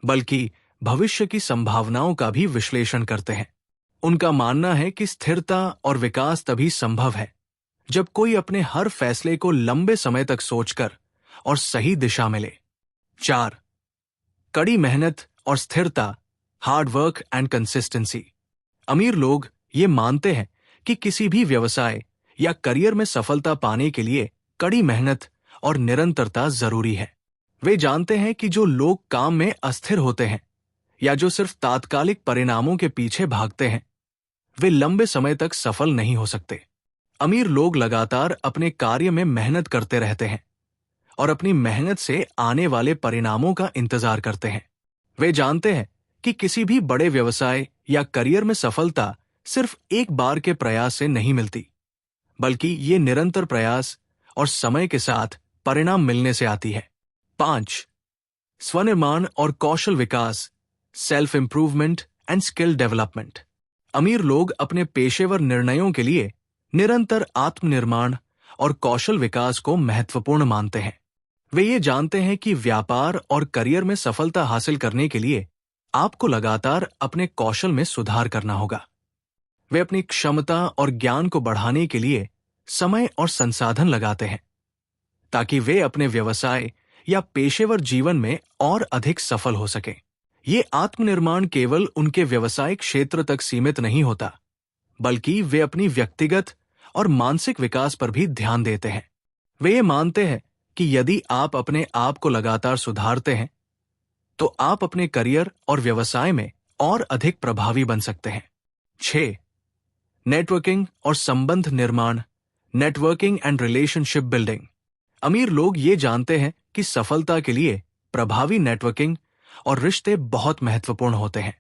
बल्कि भविष्य की संभावनाओं का भी विश्लेषण करते हैं। उनका मानना है कि स्थिरता और विकास तभी संभव है जब कोई अपने हर फैसले को लंबे समय तक सोचकर और सही दिशा में ले। 4. कड़ी मेहनत और स्थिरता, हार्ड वर्क एंड कंसिस्टेंसी। अमीर लोग ये मानते हैं कि किसी भी व्यवसाय या करियर में सफलता पाने के लिए कड़ी मेहनत और निरंतरता जरूरी है। वे जानते हैं कि जो लोग काम में अस्थिर होते हैं या जो सिर्फ तात्कालिक परिणामों के पीछे भागते हैं, वे लंबे समय तक सफल नहीं हो सकते। अमीर लोग लगातार अपने कार्य में मेहनत करते रहते हैं और अपनी मेहनत से आने वाले परिणामों का इंतजार करते हैं। वे जानते हैं कि किसी भी बड़े व्यवसाय या करियर में सफलता सिर्फ एक बार के प्रयास से नहीं मिलती, बल्कि ये निरंतर प्रयास और समय के साथ परिणाम मिलने से आती है। 5. स्वनिर्माण और कौशल विकास, self improvement and skill development. अमीर लोग अपने पेशेवर निर्णयों के लिए निरंतर आत्मनिर्माण और कौशल विकास को महत्वपूर्ण मानते हैं। वे ये जानते हैं कि व्यापार और करियर में सफलता हासिल करने के लिए आपको लगातार अपने कौशल में सुधार करना होगा। वे अपनी क्षमता और ज्ञान को बढ़ाने के लिए समय और संसाधन लगाते हैं, ताकि वे अपने व्यवसाय या पेशेवर जीवन में और अधिक सफल हो सकें। ये आत्मनिर्माण केवल उनके व्यवसायिक क्षेत्र तक सीमित नहीं होता, बल्कि वे अपनी व्यक्तिगत और मानसिक विकास पर भी ध्यान देते हैं। वे ये मानते हैं कि यदि आप अपने आप को लगातार सुधारते हैं, तो आप अपने करियर और व्यवसाय में और अधिक प्रभावी बन सकते हैं। 6. नेटवर्किंग और संबंध निर्माण, नेटवर्किंग एंड रिलेशनशिप बिल्डिंग। अमीर लोग ये जानते हैं कि सफलता के लिए प्रभावी नेटवर्किंग और रिश्ते बहुत महत्वपूर्ण होते हैं।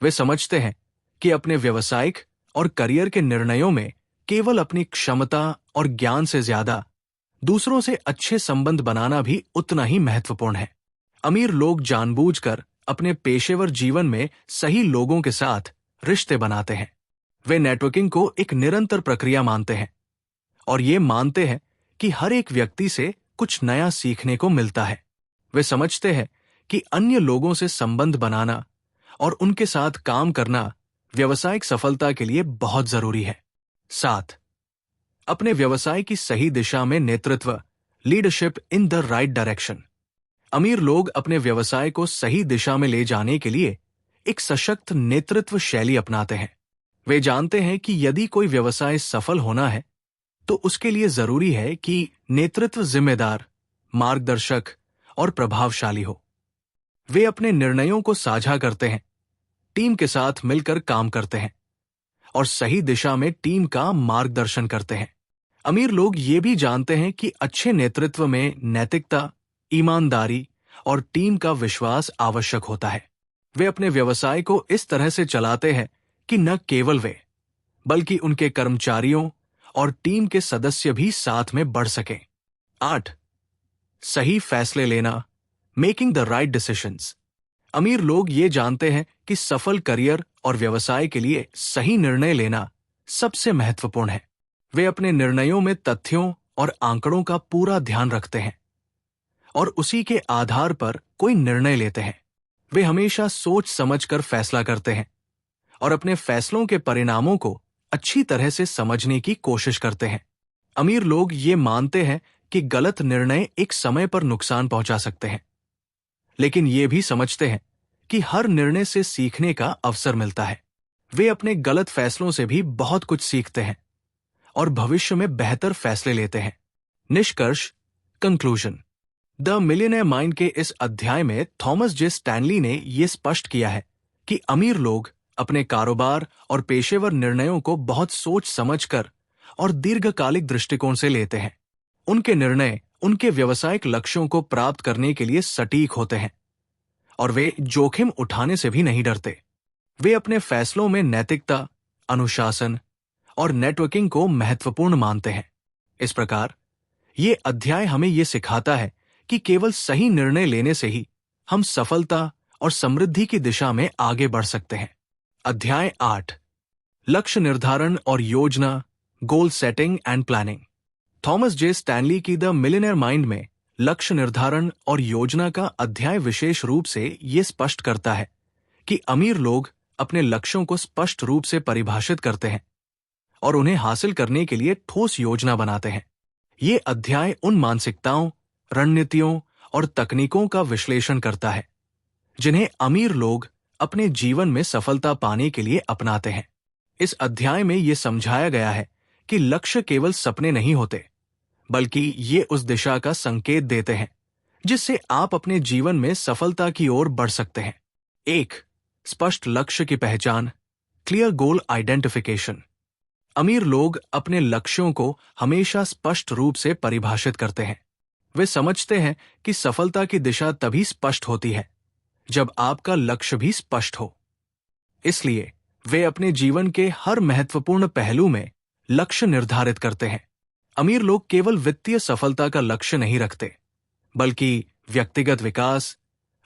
वे समझते हैं कि अपने व्यवसायिक और करियर के निर्णयों में केवल अपनी क्षमता और ज्ञान से ज्यादा दूसरों से अच्छे संबंध बनाना भी उतना ही महत्वपूर्ण है। अमीर लोग जानबूझकर अपने पेशेवर जीवन में सही लोगों के साथ रिश्ते बनाते हैं। वे नेटवर्किंग को एक निरंतर प्रक्रिया मानते हैं और ये मानते हैं कि हर एक व्यक्ति से कुछ नया सीखने को मिलता है। वे समझते हैं कि अन्य लोगों से संबंध बनाना और उनके साथ काम करना व्यावसायिक सफलता के लिए बहुत जरूरी है। 7. अपने व्यवसाय की सही दिशा में नेतृत्व, leadership in the right direction. अमीर लोग अपने व्यवसाय को सही दिशा में ले जाने के लिए एक सशक्त नेतृत्व शैली अपनाते हैं। वे जानते हैं कि यदि कोई व्यवसाय सफल होना है तो उसके लिए जरूरी है कि नेतृत्व जिम्मेदार, मार्गदर्शक और प्रभावशाली हो। वे अपने निर्णयों को साझा करते हैं, टीम के साथ मिलकर काम करते हैं और सही दिशा में टीम का मार्गदर्शन करते हैं। अमीर लोग ये भी जानते हैं कि अच्छे नेतृत्व में नैतिकता, ईमानदारी और टीम का विश्वास आवश्यक होता है। वे अपने व्यवसाय को इस तरह से चलाते हैं कि न केवल वे, बल्कि उनके कर्मचारियों और टीम के सदस्य भी साथ में बढ़ सकें। 8. सही फैसले लेना, मेकिंग द राइट डिसीजंस। अमीर लोग ये जानते हैं कि सफल करियर और व्यवसाय के लिए सही निर्णय लेना सबसे महत्वपूर्ण है। वे अपने निर्णयों में तथ्यों और आंकड़ों का पूरा ध्यान रखते हैं और उसी के आधार पर कोई निर्णय लेते हैं। वे हमेशा सोच समझकर फैसला करते हैं और अपने फैसलों के परिणामों को अच्छी तरह से समझने की कोशिश करते हैं। अमीर लोग ये मानते हैं कि गलत निर्णय एक समय पर नुकसान पहुंचा सकते हैं, लेकिन ये भी समझते हैं कि हर निर्णय से सीखने का अवसर मिलता है। वे अपने गलत फैसलों से भी बहुत कुछ सीखते हैं और भविष्य में बेहतर फैसले लेते हैं। निष्कर्ष, कंक्लूजन। द मिलियनेयर माइंड के इस अध्याय में थॉमस जे स्टैनली ने यह स्पष्ट किया है कि अमीर लोग अपने कारोबार और पेशेवर निर्णयों को बहुत सोच समझकर और दीर्घकालिक दृष्टिकोण से लेते हैं। उनके निर्णय उनके व्यावसायिक लक्ष्यों को प्राप्त करने के लिए सटीक होते हैं और वे जोखिम उठाने से भी नहीं डरते। वे अपने फैसलों में नैतिकता, अनुशासन और नेटवर्किंग को महत्वपूर्ण मानते हैं। इस प्रकार ये अध्याय हमें ये सिखाता है कि केवल सही निर्णय लेने से ही हम सफलता और समृद्धि की दिशा में आगे बढ़ सकते हैं। अध्याय 8, लक्ष्य निर्धारण और योजना, goal setting and planning. Thomas J Stanley की द मिलियनेयर माइंड में लक्ष्य निर्धारण और योजना का अध्याय विशेष रूप से ये स्पष्ट करता है कि अमीर लोग अपने लक्ष्यों को स्पष्ट रूप से परिभाषित करते हैं और उन्हें हासिल करने के लिए ठोस योजना बनाते हैं। ये अध्याय उन मानसिकताओं, रणनीतियों और तकनीकों का विश्लेषण करता है जिन्हें अमीर लोग अपने जीवन में सफलता पाने के लिए अपनाते हैं। इस अध्याय में ये समझाया गया है कि लक्ष्य केवल सपने नहीं होते, बल्कि ये उस दिशा का संकेत देते हैं जिससे आप अपने जीवन में सफलता की ओर बढ़ सकते हैं। 1. स्पष्ट लक्ष्य की पहचान, क्लियर गोल आइडेंटिफिकेशन। अमीर लोग अपने लक्ष्यों को हमेशा स्पष्ट रूप से परिभाषित करते हैं। वे समझते हैं कि सफलता की दिशा तभी स्पष्ट होती है जब आपका लक्ष्य भी स्पष्ट हो। इसलिए वे अपने जीवन के हर महत्वपूर्ण पहलू में लक्ष्य निर्धारित करते हैं। अमीर लोग केवल वित्तीय सफलता का लक्ष्य नहीं रखते, बल्कि व्यक्तिगत विकास,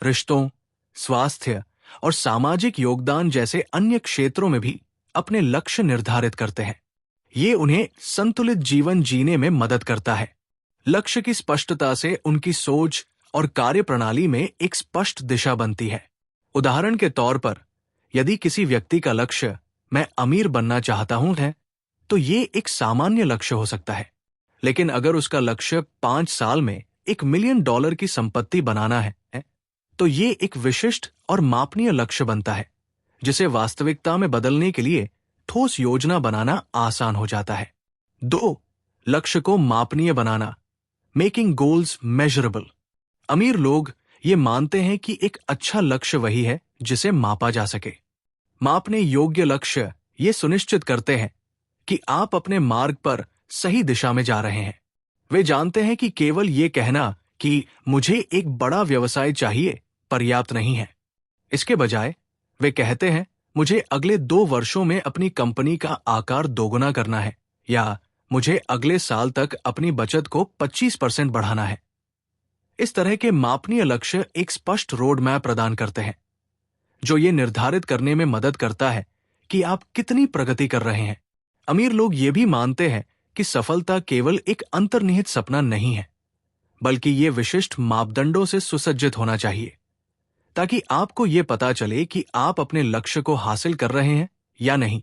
रिश्तों, स्वास्थ्य और सामाजिक योगदान जैसे अन्य क्षेत्रों में भी अपने लक्ष्य निर्धारित करते हैं। ये उन्हें संतुलित जीवन जीने में मदद करता है। लक्ष्य की स्पष्टता से उनकी सोच और कार्यप्रणाली में एक स्पष्ट दिशा बनती है। उदाहरण के तौर पर, यदि किसी व्यक्ति का लक्ष्य मैं अमीर बनना चाहता हूं है, तो ये एक सामान्य लक्ष्य हो सकता है। लेकिन अगर उसका लक्ष्य 5 साल में $1 मिलियन की संपत्ति बनाना है, तो ये एक विशिष्ट और मापनीय लक्ष्य बनता है, जिसे वास्तविकता में बदलने के लिए ठोस योजना बनाना आसान हो जाता है। 2. लक्ष्य को मापनीय बनाना, मेकिंग गोल्स मेजरेबल। अमीर लोग ये मानते हैं कि एक अच्छा लक्ष्य वही है जिसे मापा जा सके। मापने योग्य लक्ष्य ये सुनिश्चित करते हैं कि आप अपने मार्ग पर सही दिशा में जा रहे हैं। वे जानते हैं कि केवल ये कहना कि मुझे एक बड़ा व्यवसाय चाहिए पर्याप्त नहीं है। इसके बजाय वे कहते हैं, मुझे अगले 2 वर्षों में अपनी कंपनी का आकार दोगुना करना है, या मुझे अगले साल तक अपनी बचत को 25% बढ़ाना है। इस तरह के मापनीय लक्ष्य एक स्पष्ट रोड मैप प्रदान करते हैं, जो ये निर्धारित करने में मदद करता है कि आप कितनी प्रगति कर रहे हैं। अमीर लोग ये भी मानते हैं कि सफलता केवल एक अंतर्निहित सपना नहीं है, बल्कि ये विशिष्ट मापदंडों से सुसज्जित होना चाहिए, ताकि आपको ये पता चले कि आप अपने लक्ष्य को हासिल कर रहे हैं या नहीं।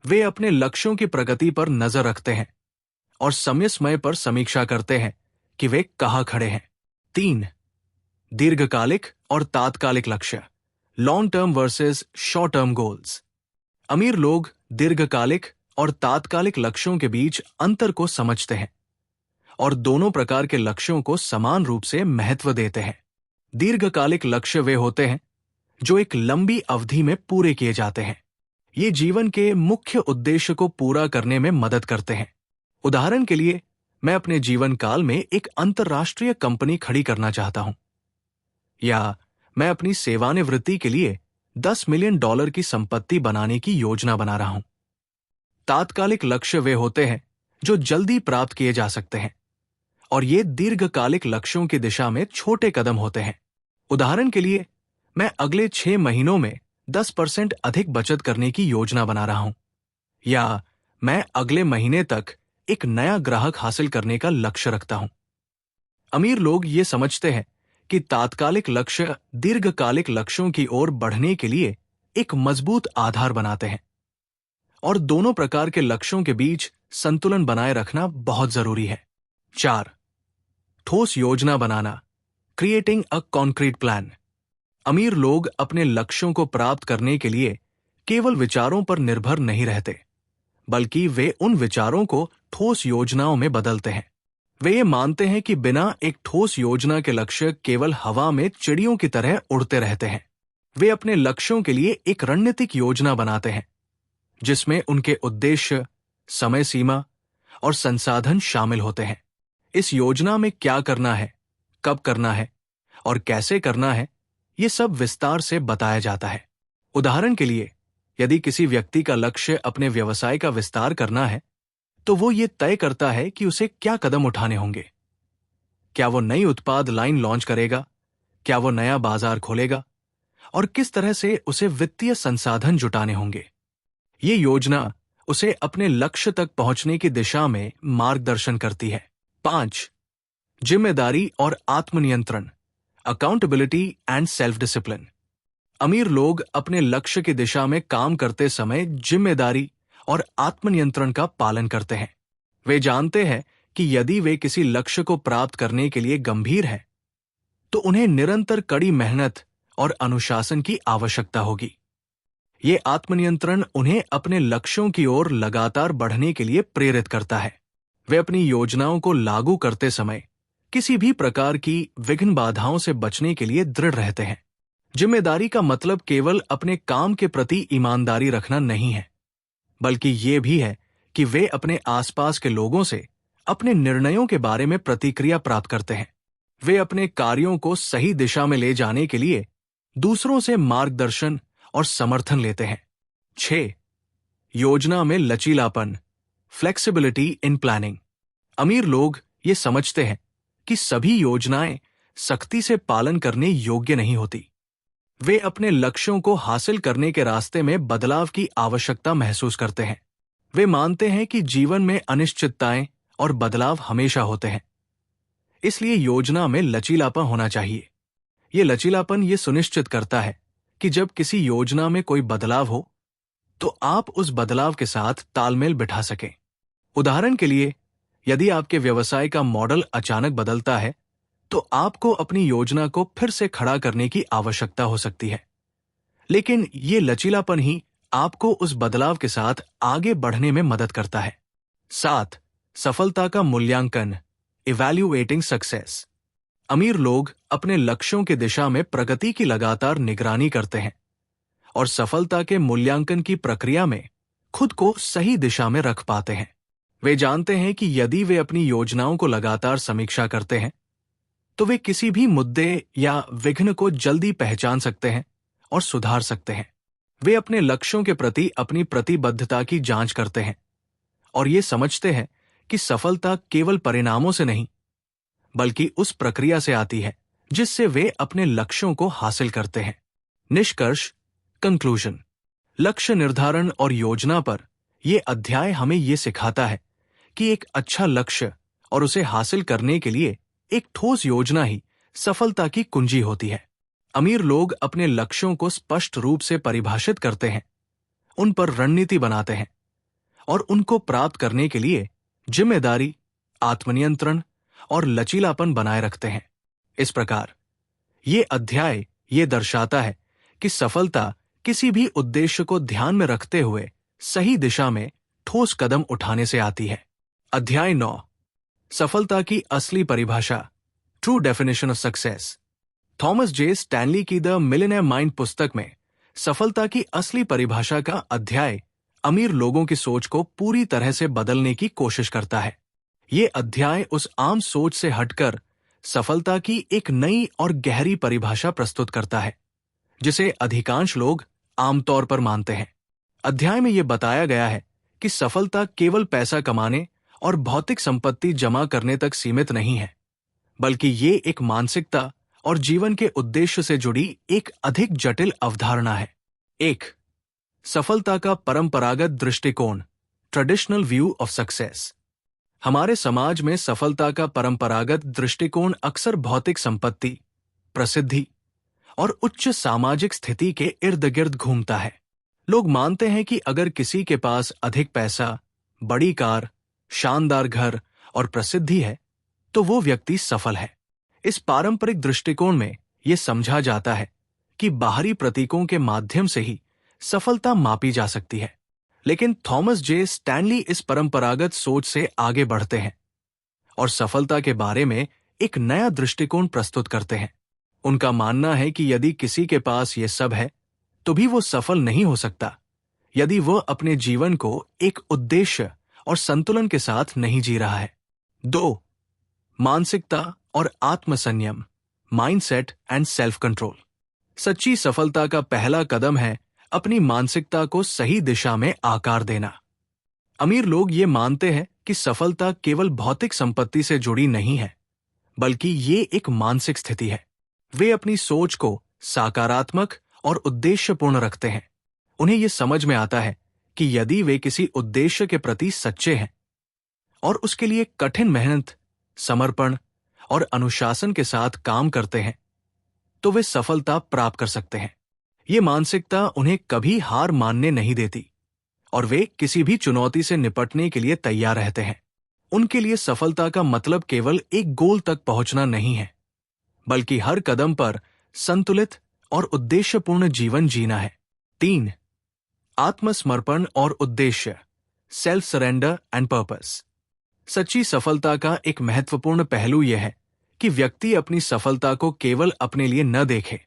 वे अपने लक्ष्यों की प्रगति पर नजर रखते हैं और समय समय पर समीक्षा करते हैं कि वे कहाँ खड़े हैं। 3. दीर्घकालिक और तात्कालिक लक्ष्य, long term versus short term goals. अमीर लोग दीर्घकालिक और तात्कालिक लक्ष्यों के बीच अंतर को समझते हैं और दोनों प्रकार के लक्ष्यों को समान रूप से महत्व देते हैं। दीर्घकालिक लक्ष्य वे होते हैं जो एक लंबी अवधि में पूरे किए जाते हैं। ये जीवन के मुख्य उद्देश्य को पूरा करने में मदद करते हैं। उदाहरण के लिए, मैं अपने जीवन काल में एक अंतर्राष्ट्रीय कंपनी खड़ी करना चाहता हूं, या मैं अपनी सेवानिवृत्ति के लिए $10 मिलियन की संपत्ति बनाने की योजना बना रहा हूं। तात्कालिक लक्ष्य वे होते हैं जो जल्दी प्राप्त किए जा सकते हैं और ये दीर्घकालिक लक्ष्यों की दिशा में छोटे कदम होते हैं। उदाहरण के लिए, मैं अगले 6 महीनों में 10% अधिक बचत करने की योजना बना रहा हूं, या मैं अगले महीने तक एक नया ग्राहक हासिल करने का लक्ष्य रखता हूं। अमीर लोग ये समझते हैं कि तात्कालिक लक्ष्य दीर्घकालिक लक्ष्यों की ओर बढ़ने के लिए एक मजबूत आधार बनाते हैं और दोनों प्रकार के लक्ष्यों के बीच संतुलन बनाए रखना बहुत जरूरी है। 4. ठोस योजना बनाना, क्रिएटिंग अ कॉन्क्रीट प्लान। अमीर लोग अपने लक्ष्यों को प्राप्त करने के लिए केवल विचारों पर निर्भर नहीं रहते, बल्कि वे उन विचारों को ठोस योजनाओं में बदलते हैं। वे ये मानते हैं कि बिना एक ठोस योजना के लक्ष्य केवल हवा में चिड़ियों की तरह उड़ते रहते हैं। वे अपने लक्ष्यों के लिए एक रणनीतिक योजना बनाते हैं जिसमें उनके उद्देश्य, समय सीमा और संसाधन शामिल होते हैं। इस योजना में क्या करना है, कब करना है और कैसे करना है, ये सब विस्तार से बताया जाता है। उदाहरण के लिए, यदि किसी व्यक्ति का लक्ष्य अपने व्यवसाय का विस्तार करना है, तो वो ये तय करता है कि उसे क्या कदम उठाने होंगे। क्या वो नई उत्पाद लाइन लॉन्च करेगा, क्या वो नया बाजार खोलेगा और किस तरह से उसे वित्तीय संसाधन जुटाने होंगे। ये योजना उसे अपने लक्ष्य तक पहुंचने की दिशा में मार्गदर्शन करती है। 5. जिम्मेदारी और आत्मनियंत्रण, अकाउंटेबिलिटी एंड सेल्फ डिसिप्लिन। अमीर लोग अपने लक्ष्य की दिशा में काम करते समय जिम्मेदारी और आत्मनियंत्रण का पालन करते हैं। वे जानते हैं कि यदि वे किसी लक्ष्य को प्राप्त करने के लिए गंभीर हैं, तो उन्हें निरंतर कड़ी मेहनत और अनुशासन की आवश्यकता होगी। ये आत्मनियंत्रण उन्हें अपने लक्ष्यों की ओर लगातार बढ़ने के लिए प्रेरित करता है। वे अपनी योजनाओं को लागू करते समय किसी भी प्रकार की विघ्न बाधाओं से बचने के लिए दृढ़ रहते हैं। जिम्मेदारी का मतलब केवल अपने काम के प्रति ईमानदारी रखना नहीं है, बल्कि ये भी है कि वे अपने आसपास के लोगों से अपने निर्णयों के बारे में प्रतिक्रिया प्राप्त करते हैं। वे अपने कार्यों को सही दिशा में ले जाने के लिए दूसरों से मार्गदर्शन और समर्थन लेते हैं। 6. योजना में लचीलापन, फ्लेक्सिबिलिटी इन प्लानिंग। अमीर लोग ये समझते हैं कि सभी योजनाएं सख्ती से पालन करने योग्य नहीं होती। वे अपने लक्ष्यों को हासिल करने के रास्ते में बदलाव की आवश्यकता महसूस करते हैं। वे मानते हैं कि जीवन में अनिश्चितताएं और बदलाव हमेशा होते हैं, इसलिए योजना में लचीलापन होना चाहिए। ये लचीलापन ये सुनिश्चित करता है कि जब किसी योजना में कोई बदलाव हो, तो आप उस बदलाव के साथ तालमेल बिठा सकें। उदाहरण के लिए, यदि आपके व्यवसाय का मॉडल अचानक बदलता है, तो आपको अपनी योजना को फिर से खड़ा करने की आवश्यकता हो सकती है। लेकिन ये लचीलापन ही आपको उस बदलाव के साथ आगे बढ़ने में मदद करता है। 7. सफलता का मूल्यांकन, इवैल्यूएटिंग सक्सेस। अमीर लोग अपने लक्ष्यों की दिशा में प्रगति की लगातार निगरानी करते हैं और सफलता के मूल्यांकन की प्रक्रिया में खुद को सही दिशा में रख पाते हैं। वे जानते हैं कि यदि वे अपनी योजनाओं को लगातार समीक्षा करते हैं, तो वे किसी भी मुद्दे या विघ्न को जल्दी पहचान सकते हैं और सुधार सकते हैं। वे अपने लक्ष्यों के प्रति अपनी प्रतिबद्धता की जांच करते हैं और ये समझते हैं कि सफलता केवल परिणामों से नहीं, बल्कि उस प्रक्रिया से आती है जिससे वे अपने लक्ष्यों को हासिल करते हैं। निष्कर्ष, कंक्लूजन। लक्ष्य निर्धारण और योजना पर यह अध्याय हमें यह सिखाता है कि एक अच्छा लक्ष्य और उसे हासिल करने के लिए एक ठोस योजना ही सफलता की कुंजी होती है। अमीर लोग अपने लक्ष्यों को स्पष्ट रूप से परिभाषित करते हैं, उन पर रणनीति बनाते हैं और उनको प्राप्त करने के लिए जिम्मेदारी, आत्मनियंत्रण और लचीलापन बनाए रखते हैं। इस प्रकार ये अध्याय ये दर्शाता है कि सफलता किसी भी उद्देश्य को ध्यान में रखते हुए सही दिशा में ठोस कदम उठाने से आती है। अध्याय 9, सफलता की असली परिभाषा, true definition of success. Thomas J Stanley की द मिलियनेयर माइंड पुस्तक में सफलता की असली परिभाषा का अध्याय अमीर लोगों की सोच को पूरी तरह से बदलने की कोशिश करता है। ये अध्याय उस आम सोच से हटकर सफलता की एक नई और गहरी परिभाषा प्रस्तुत करता है, जिसे अधिकांश लोग आमतौर पर मानते हैं। अध्याय में यह बताया गया है कि सफलता केवल पैसा कमाने और भौतिक संपत्ति जमा करने तक सीमित नहीं है, बल्कि ये एक मानसिकता और जीवन के उद्देश्य से जुड़ी एक अधिक जटिल अवधारणा है। 1. सफलता का परंपरागत दृष्टिकोण, ट्रेडिशनल व्यू ऑफ सक्सेस। हमारे समाज में सफलता का परंपरागत दृष्टिकोण अक्सर भौतिक संपत्ति, प्रसिद्धि और उच्च सामाजिक स्थिति के इर्द गिर्द घूमता है। लोग मानते हैं कि अगर किसी के पास अधिक पैसा, बड़ी कार, शानदार घर और प्रसिद्धि है, तो वो व्यक्ति सफल है। इस पारंपरिक दृष्टिकोण में यह समझा जाता है कि बाहरी प्रतीकों के माध्यम से ही सफलता मापी जा सकती है। लेकिन थॉमस जे स्टैनली इस परंपरागत सोच से आगे बढ़ते हैं और सफलता के बारे में एक नया दृष्टिकोण प्रस्तुत करते हैं। उनका मानना है कि यदि किसी के पास ये सब है, तो भी वो सफल नहीं हो सकता यदि वह अपने जीवन को एक उद्देश्य और संतुलन के साथ नहीं जी रहा है। 2. मानसिकता और आत्मसंयम, माइंडसेट एंड सेल्फ कंट्रोल। सच्ची सफलता का पहला कदम है अपनी मानसिकता को सही दिशा में आकार देना। अमीर लोग ये मानते हैं कि सफलता केवल भौतिक संपत्ति से जुड़ी नहीं है, बल्कि ये एक मानसिक स्थिति है। वे अपनी सोच को सकारात्मक और उद्देश्यपूर्ण रखते हैं। उन्हें यह समझ में आता है कि यदि वे किसी उद्देश्य के प्रति सच्चे हैं और उसके लिए कठिन मेहनत, समर्पण और अनुशासन के साथ काम करते हैं, तो वे सफलता प्राप्त कर सकते हैं। ये मानसिकता उन्हें कभी हार मानने नहीं देती और वे किसी भी चुनौती से निपटने के लिए तैयार रहते हैं। उनके लिए सफलता का मतलब केवल एक गोल तक पहुंचना नहीं है, बल्कि हर कदम पर संतुलित और उद्देश्यपूर्ण जीवन जीना है। 3. आत्मसमर्पण और उद्देश्य, सेल्फ सरेंडर एंड पर्पस। सच्ची सफलता का एक महत्वपूर्ण पहलू यह है कि व्यक्ति अपनी सफलता को केवल अपने लिए न देखे,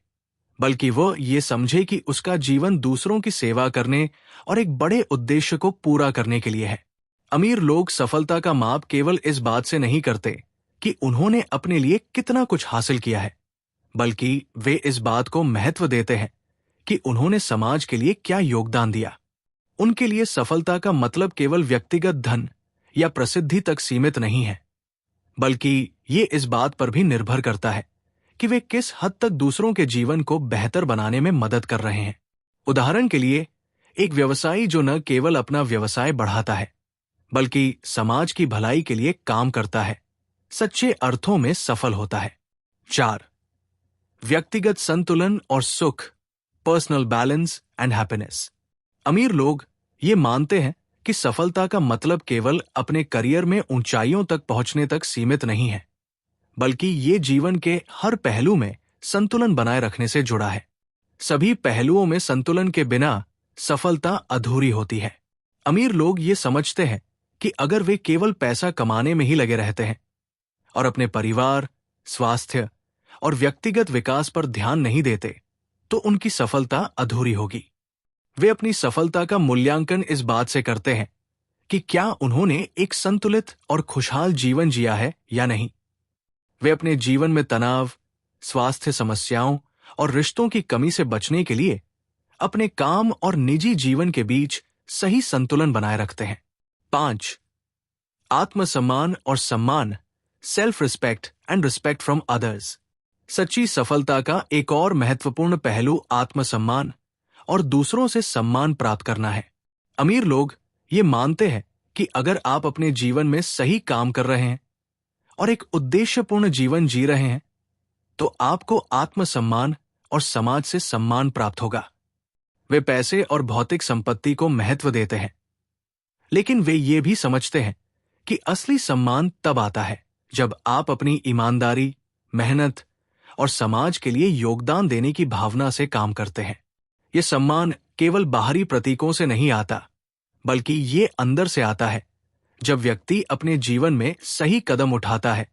बल्कि वह ये समझे कि उसका जीवन दूसरों की सेवा करने और एक बड़े उद्देश्य को पूरा करने के लिए है। अमीर लोग सफलता का माप केवल इस बात से नहीं करते कि उन्होंने अपने लिए कितना कुछ हासिल किया है, बल्कि वे इस बात को महत्व देते हैं कि उन्होंने समाज के लिए क्या योगदान दिया। उनके लिए सफलता का मतलब केवल व्यक्तिगत धन या प्रसिद्धि तक सीमित नहीं है, बल्कि ये इस बात पर भी निर्भर करता है कि वे किस हद तक दूसरों के जीवन को बेहतर बनाने में मदद कर रहे हैं। उदाहरण के लिए, एक व्यवसायी जो न केवल अपना व्यवसाय बढ़ाता है, बल्कि समाज की भलाई के लिए काम करता है, सच्चे अर्थों में सफल होता है। 4. व्यक्तिगत संतुलन और सुख, पर्सनल बैलेंस एंड हैप्पीनेस। अमीर लोग ये मानते हैं कि सफलता का मतलब केवल अपने करियर में ऊंचाइयों तक पहुंचने तक सीमित नहीं है, बल्कि ये जीवन के हर पहलू में संतुलन बनाए रखने से जुड़ा है। सभी पहलुओं में संतुलन के बिना सफलता अधूरी होती है। अमीर लोग ये समझते हैं कि अगर वे केवल पैसा कमाने में ही लगे रहते हैं और अपने परिवार, स्वास्थ्य और व्यक्तिगत विकास पर ध्यान नहीं देते, तो उनकी सफलता अधूरी होगी। वे अपनी सफलता का मूल्यांकन इस बात से करते हैं कि क्या उन्होंने एक संतुलित और खुशहाल जीवन जिया है या नहीं। वे अपने जीवन में तनाव, स्वास्थ्य समस्याओं और रिश्तों की कमी से बचने के लिए अपने काम और निजी जीवन के बीच सही संतुलन बनाए रखते हैं। 5. आत्मसम्मान और सम्मान, self respect and respect from others. सच्ची सफलता का एक और महत्वपूर्ण पहलू आत्मसम्मान और दूसरों से सम्मान प्राप्त करना है। अमीर लोग ये मानते हैं कि अगर आप अपने जीवन में सही काम कर रहे हैं और एक उद्देश्यपूर्ण जीवन जी रहे हैं, तो आपको आत्मसम्मान और समाज से सम्मान प्राप्त होगा। वे पैसे और भौतिक संपत्ति को महत्व देते हैं, लेकिन वे ये भी समझते हैं कि असली सम्मान तब आता है जब आप अपनी ईमानदारी, मेहनत और समाज के लिए योगदान देने की भावना से काम करते हैं। ये सम्मान केवल बाहरी प्रतीकों से नहीं आता, बल्कि ये अंदर से आता है जब व्यक्ति अपने जीवन में सही कदम उठाता है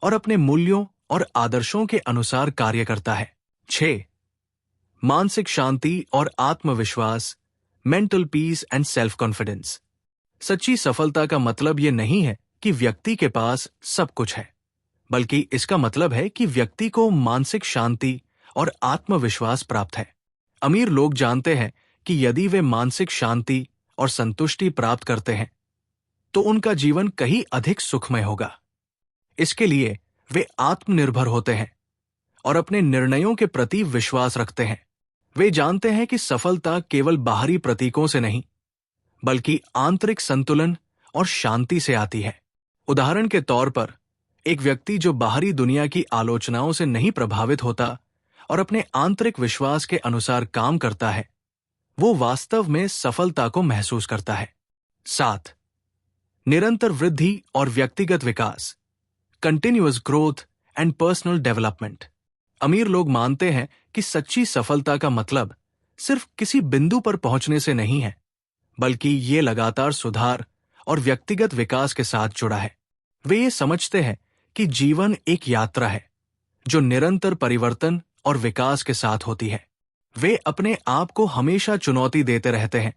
और अपने मूल्यों और आदर्शों के अनुसार कार्य करता है। 6. मानसिक शांति और आत्मविश्वास, mental peace and self confidence. सच्ची सफलता का मतलब ये नहीं है कि व्यक्ति के पास सब कुछ है, बल्कि इसका मतलब है कि व्यक्ति को मानसिक शांति और आत्मविश्वास प्राप्त है। अमीर लोग जानते हैं कि यदि वे मानसिक शांति और संतुष्टि प्राप्त करते हैं तो उनका जीवन कहीं अधिक सुखमय होगा। इसके लिए वे आत्मनिर्भर होते हैं और अपने निर्णयों के प्रति विश्वास रखते हैं। वे जानते हैं कि सफलता केवल बाहरी प्रतीकों से नहीं, बल्कि आंतरिक संतुलन और शांति से आती है। उदाहरण के तौर पर, एक व्यक्ति जो बाहरी दुनिया की आलोचनाओं से नहीं प्रभावित होता और अपने आंतरिक विश्वास के अनुसार काम करता है, वो वास्तव में सफलता को महसूस करता है। 7. निरंतर वृद्धि और व्यक्तिगत विकास, continuous growth and personal development. अमीर लोग मानते हैं कि सच्ची सफलता का मतलब सिर्फ किसी बिंदु पर पहुंचने से नहीं है, बल्कि ये लगातार सुधार और व्यक्तिगत विकास के साथ जुड़ा है। वे ये समझते हैं कि जीवन एक यात्रा है जो निरंतर परिवर्तन और विकास के साथ होती है। वे अपने आप को हमेशा चुनौती देते रहते हैं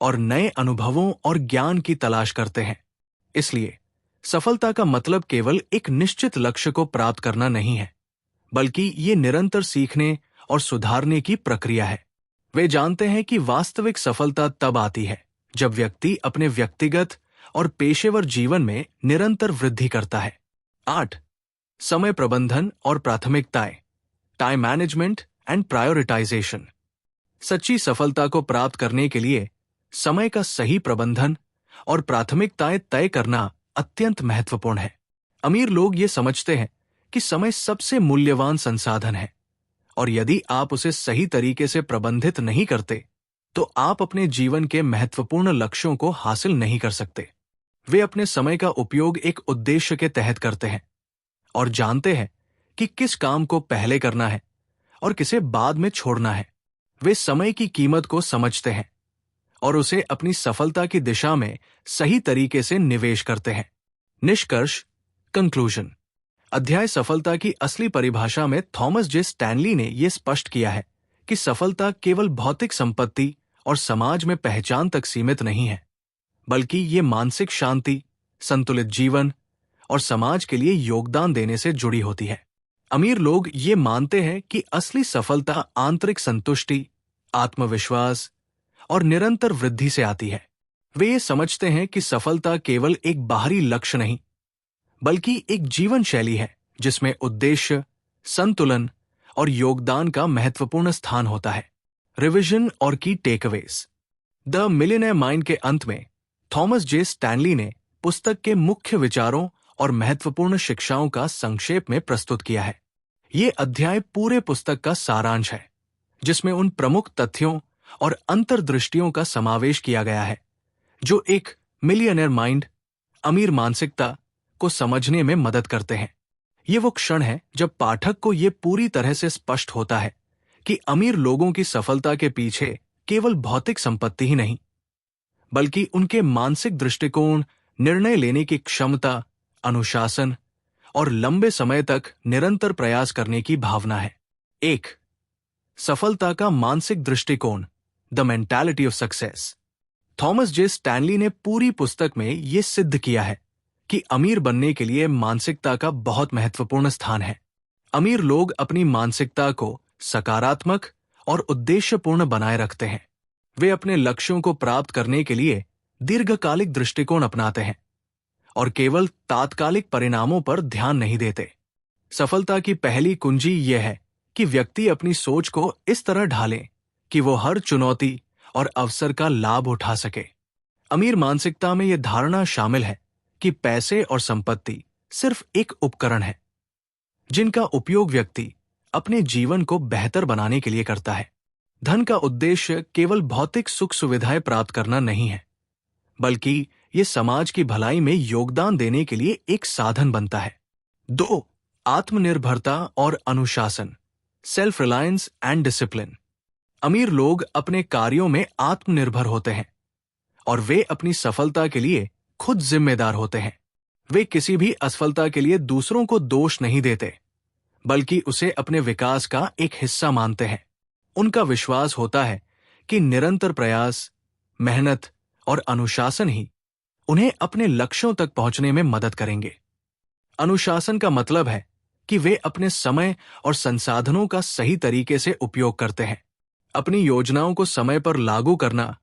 और नए अनुभवों और ज्ञान की तलाश करते हैं। इसलिए सफलता का मतलब केवल एक निश्चित लक्ष्य को प्राप्त करना नहीं है, बल्कि ये निरंतर सीखने और सुधारने की प्रक्रिया है। वे जानते हैं कि वास्तविक सफलता तब आती है जब व्यक्ति अपने व्यक्तिगत और पेशेवर जीवन में निरंतर वृद्धि करता है। 8. समय प्रबंधन और प्राथमिकताएं, टाइम मैनेजमेंट एंड प्रायोरिटाइजेशन। सच्ची सफलता को प्राप्त करने के लिए समय का सही प्रबंधन और प्राथमिकताएं तय करना अत्यंत महत्वपूर्ण है। अमीर लोग ये समझते हैं कि समय सबसे मूल्यवान संसाधन है और यदि आप उसे सही तरीके से प्रबंधित नहीं करते तो आप अपने जीवन के महत्वपूर्ण लक्ष्यों को हासिल नहीं कर सकते। वे अपने समय का उपयोग एक उद्देश्य के तहत करते हैं और जानते हैं कि किस काम को पहले करना है और किसे बाद में छोड़ना है। वे समय की कीमत को समझते हैं और उसे अपनी सफलता की दिशा में सही तरीके से निवेश करते हैं। निष्कर्ष, कंक्लूजन। अध्याय सफलता की असली परिभाषा में थॉमस जे स्टैनली ने यह स्पष्ट किया है कि सफलता केवल भौतिक संपत्ति और समाज में पहचान तक सीमित नहीं है, बल्कि ये मानसिक शांति, संतुलित जीवन और समाज के लिए योगदान देने से जुड़ी होती है। अमीर लोग ये मानते हैं कि असली सफलता आंतरिक संतुष्टि, आत्मविश्वास और निरंतर वृद्धि से आती है। वे ये समझते हैं कि सफलता केवल एक बाहरी लक्ष्य नहीं, बल्कि एक जीवन शैली है जिसमें उद्देश्य, संतुलन और योगदान का महत्वपूर्ण स्थान होता है। रिवीजन और की टेकअवेज। द मिलियनेयर माइंड के अंत में थॉमस जे स्टैनली ने पुस्तक के मुख्य विचारों और महत्वपूर्ण शिक्षाओं का संक्षेप में प्रस्तुत किया है। ये अध्याय पूरे पुस्तक का सारांश है, जिसमें उन प्रमुख तथ्यों और अंतर्दृष्टियों का समावेश किया गया है जो एक मिलियनेयर माइंड, अमीर मानसिकता को समझने में मदद करते हैं। ये वो क्षण है जब पाठक को ये पूरी तरह से स्पष्ट होता है कि अमीर लोगों की सफलता के पीछे केवल भौतिक संपत्ति ही नहीं, बल्कि उनके मानसिक दृष्टिकोण, निर्णय लेने की क्षमता, अनुशासन और लंबे समय तक निरंतर प्रयास करने की भावना है। 1. सफलता का मानसिक दृष्टिकोण, the mentality of success. Thomas J Stanley ने पूरी पुस्तक में यह सिद्ध किया है कि अमीर बनने के लिए मानसिकता का बहुत महत्वपूर्ण स्थान है। अमीर लोग अपनी मानसिकता को सकारात्मक और उद्देश्यपूर्ण बनाए रखते हैं। वे अपने लक्ष्यों को प्राप्त करने के लिए दीर्घकालिक दृष्टिकोण अपनाते हैं और केवल तात्कालिक परिणामों पर ध्यान नहीं देते। सफलता की पहली कुंजी यह है कि व्यक्ति अपनी सोच को इस तरह ढाले कि वो हर चुनौती और अवसर का लाभ उठा सके। अमीर मानसिकता में यह धारणा शामिल है कि पैसे और संपत्ति सिर्फ एक उपकरण है जिनका उपयोग व्यक्ति अपने जीवन को बेहतर बनाने के लिए करता है। धन का उद्देश्य केवल भौतिक सुख सुविधाएं प्राप्त करना नहीं है, बल्कि ये समाज की भलाई में योगदान देने के लिए एक साधन बनता है। 2. आत्मनिर्भरता और अनुशासन, सेल्फ रिलायंस एंड डिसिप्लिन। अमीर लोग अपने कार्यों में आत्मनिर्भर होते हैं और वे अपनी सफलता के लिए खुद जिम्मेदार होते हैं। वे किसी भी असफलता के लिए दूसरों को दोष नहीं देते, बल्कि उसे अपने विकास का एक हिस्सा मानते हैं। उनका विश्वास होता है कि निरंतर प्रयास, मेहनत और अनुशासन ही उन्हें अपने लक्ष्यों तक पहुंचने में मदद करेंगे। अनुशासन का मतलब है कि वे अपने समय और संसाधनों का सही तरीके से उपयोग करते हैं। अपनी योजनाओं को समय पर लागू करना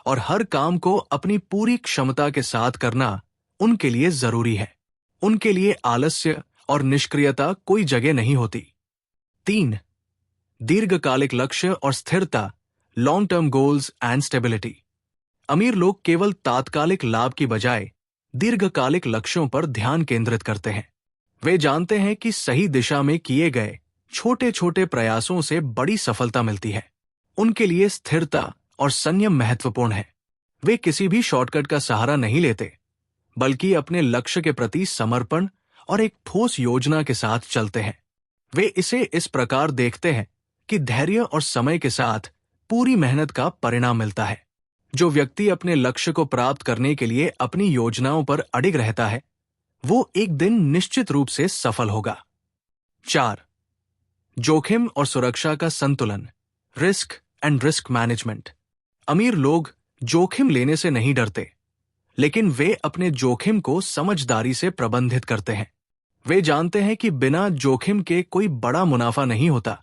और हर काम को अपनी पूरी क्षमता के साथ करना उनके लिए जरूरी है। उनके लिए आलस्य और निष्क्रियता कोई जगह नहीं होती। 3. दीर्घकालिक लक्ष्य और स्थिरता, long term goals and stability. अमीर लोग केवल तात्कालिक लाभ की बजाय दीर्घकालिक लक्ष्यों पर ध्यान केंद्रित करते हैं। वे जानते हैं कि सही दिशा में किए गए छोटे छोटे प्रयासों से बड़ी सफलता मिलती है। उनके लिए स्थिरता और संयम महत्वपूर्ण है। वे किसी भी शॉर्टकट का सहारा नहीं लेते, बल्कि अपने लक्ष्य के प्रति समर्पण और एक ठोस योजना के साथ चलते हैं। वे इसे इस प्रकार देखते हैं कि धैर्य और समय के साथ पूरी मेहनत का परिणाम मिलता है। जो व्यक्ति अपने लक्ष्य को प्राप्त करने के लिए अपनी योजनाओं पर अडिग रहता है, वो एक दिन निश्चित रूप से सफल होगा। 4. जोखिम और सुरक्षा का संतुलन, रिस्क एंड रिस्क मैनेजमेंट। अमीर लोग जोखिम लेने से नहीं डरते, लेकिन वे अपने जोखिम को समझदारी से प्रबंधित करते हैं। वे जानते हैं कि बिना जोखिम के कोई बड़ा मुनाफा नहीं होता,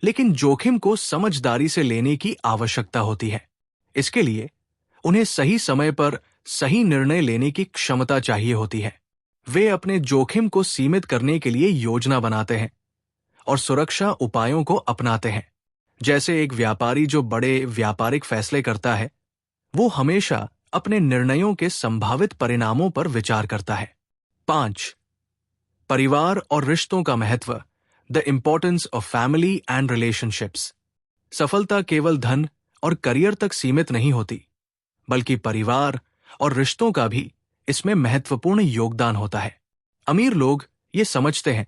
लेकिन जोखिम को समझदारी से लेने की आवश्यकता होती है। इसके लिए उन्हें सही समय पर सही निर्णय लेने की क्षमता चाहिए होती है। वे अपने जोखिम को सीमित करने के लिए योजना बनाते हैं और सुरक्षा उपायों को अपनाते हैं। जैसे एक व्यापारी जो बड़े व्यापारिक फैसले करता है, वो हमेशा अपने निर्णयों के संभावित परिणामों पर विचार करता है। 5. परिवार और रिश्तों का महत्व, the importance of family and relationships. सफलता केवल धन और करियर तक सीमित नहीं होती, बल्कि परिवार और रिश्तों का भी इसमें महत्वपूर्ण योगदान होता है। अमीर लोग ये समझते हैं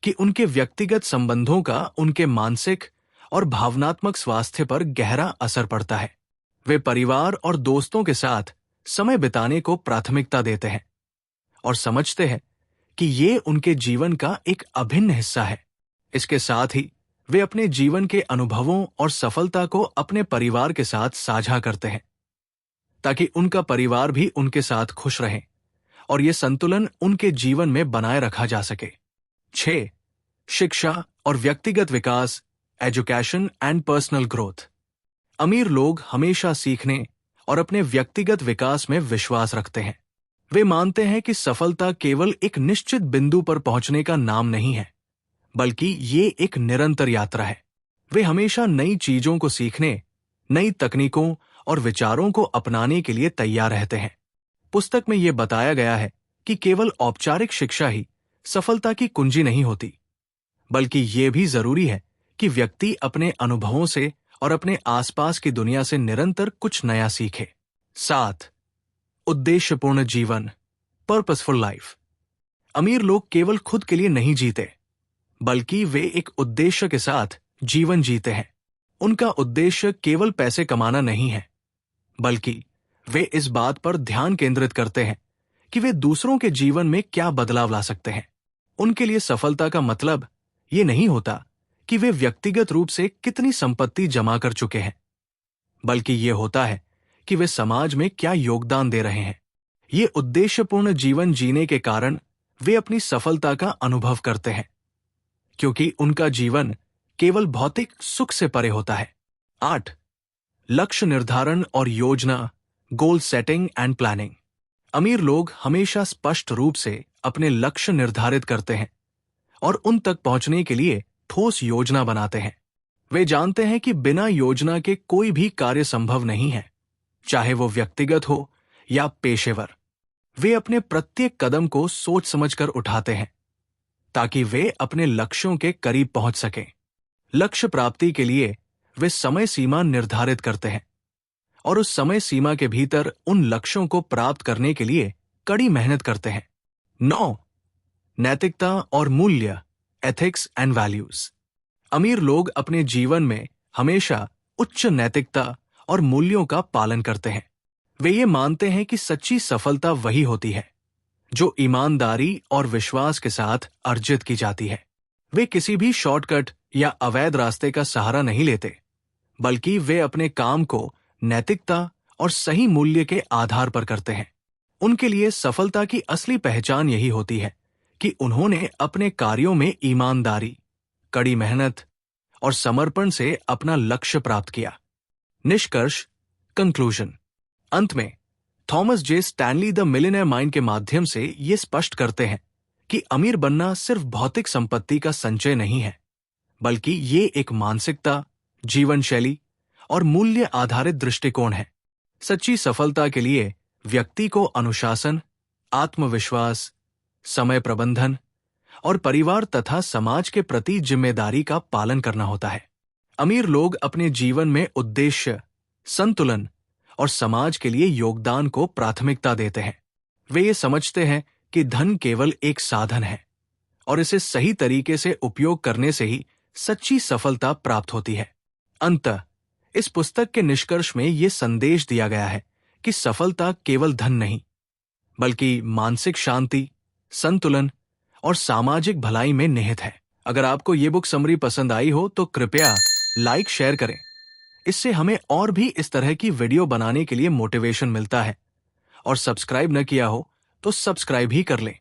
कि उनके व्यक्तिगत संबंधों का उनके मानसिक और भावनात्मक स्वास्थ्य पर गहरा असर पड़ता है। वे परिवार और दोस्तों के साथ समय बिताने को प्राथमिकता देते हैं और समझते हैं कि ये उनके जीवन का एक अभिन्न हिस्सा है। इसके साथ ही वे अपने जीवन के अनुभवों और सफलता को अपने परिवार के साथ साझा करते हैं, ताकि उनका परिवार भी उनके साथ खुश रहे और ये संतुलन उनके जीवन में बनाए रखा जा सके। 6. शिक्षा और व्यक्तिगत विकास, एजुकेशन एंड पर्सनल ग्रोथ। अमीर लोग हमेशा सीखने और अपने व्यक्तिगत विकास में विश्वास रखते हैं। वे मानते हैं कि सफलता केवल एक निश्चित बिंदु पर पहुंचने का नाम नहीं है, बल्कि ये एक निरंतर यात्रा है। वे हमेशा नई चीजों को सीखने, नई तकनीकों और विचारों को अपनाने के लिए तैयार रहते हैं। पुस्तक में यह बताया गया है कि केवल औपचारिक शिक्षा ही सफलता की कुंजी नहीं होती, बल्कि ये भी जरूरी है कि व्यक्ति अपने अनुभवों से और अपने आसपास की दुनिया से निरंतर कुछ नया सीखे। 7. उद्देश्यपूर्ण जीवन, पर्पसफुल लाइफ। अमीर लोग केवल खुद के लिए नहीं जीते, बल्कि वे एक उद्देश्य के साथ जीवन जीते हैं। उनका उद्देश्य केवल पैसे कमाना नहीं है, बल्कि वे इस बात पर ध्यान केंद्रित करते हैं कि वे दूसरों के जीवन में क्या बदलाव ला सकते हैं। उनके लिए सफलता का मतलब ये नहीं होता कि वे व्यक्तिगत रूप से कितनी संपत्ति जमा कर चुके हैं, बल्कि ये होता है कि वे समाज में क्या योगदान दे रहे हैं। ये उद्देश्यपूर्ण जीवन जीने के कारण वे अपनी सफलता का अनुभव करते हैं, क्योंकि उनका जीवन केवल भौतिक सुख से परे होता है। 8. लक्ष्य निर्धारण और योजना, गोल सेटिंग एंड प्लानिंग। अमीर लोग हमेशा स्पष्ट रूप से अपने लक्ष्य निर्धारित करते हैं और उन तक पहुंचने के लिए ठोस योजना बनाते हैं। वे जानते हैं कि बिना योजना के कोई भी कार्य संभव नहीं है, चाहे वो व्यक्तिगत हो या पेशेवर। वे अपने प्रत्येक कदम को सोच समझकर उठाते हैं, ताकि वे अपने लक्ष्यों के करीब पहुंच सकें। लक्ष्य प्राप्ति के लिए वे समय सीमा निर्धारित करते हैं और उस समय सीमा के भीतर उन लक्ष्यों को प्राप्त करने के लिए कड़ी मेहनत करते हैं। 9. नैतिकता और मूल्य, एथिक्स एंड वैल्यूज। अमीर लोग अपने जीवन में हमेशा उच्च नैतिकता और मूल्यों का पालन करते हैं। वे ये मानते हैं कि सच्ची सफलता वही होती है जो ईमानदारी और विश्वास के साथ अर्जित की जाती है। वे किसी भी शॉर्टकट या अवैध रास्ते का सहारा नहीं लेते, बल्कि वे अपने काम को नैतिकता और सही मूल्य के आधार पर करते हैं। उनके लिए सफलता की असली पहचान यही होती है कि उन्होंने अपने कार्यों में ईमानदारी, कड़ी मेहनत और समर्पण से अपना लक्ष्य प्राप्त किया। निष्कर्ष, कंक्लूजन। अंत में Thomas J Stanley the millionaire mind के माध्यम से ये स्पष्ट करते हैं कि अमीर बनना सिर्फ भौतिक संपत्ति का संचय नहीं है, बल्कि ये एक मानसिकता, जीवन शैली और मूल्य आधारित दृष्टिकोण है। सच्ची सफलता के लिए व्यक्ति को अनुशासन, आत्मविश्वास, समय प्रबंधन और परिवार तथा समाज के प्रति जिम्मेदारी का पालन करना होता है। अमीर लोग अपने जीवन में उद्देश्य, संतुलन और समाज के लिए योगदान को प्राथमिकता देते हैं। वे ये समझते हैं कि धन केवल एक साधन है और इसे सही तरीके से उपयोग करने से ही सच्ची सफलता प्राप्त होती है। अंततः इस पुस्तक के निष्कर्ष में ये संदेश दिया गया है कि सफलता केवल धन नहीं, बल्कि मानसिक शांति, संतुलन और सामाजिक भलाई में निहित है। अगर आपको ये बुक समरी पसंद आई हो तो कृपया लाइक, शेयर करें। इससे हमें और भी इस तरह की वीडियो बनाने के लिए मोटिवेशन मिलता है। और सब्सक्राइब न किया हो तो सब्सक्राइब ही कर लें।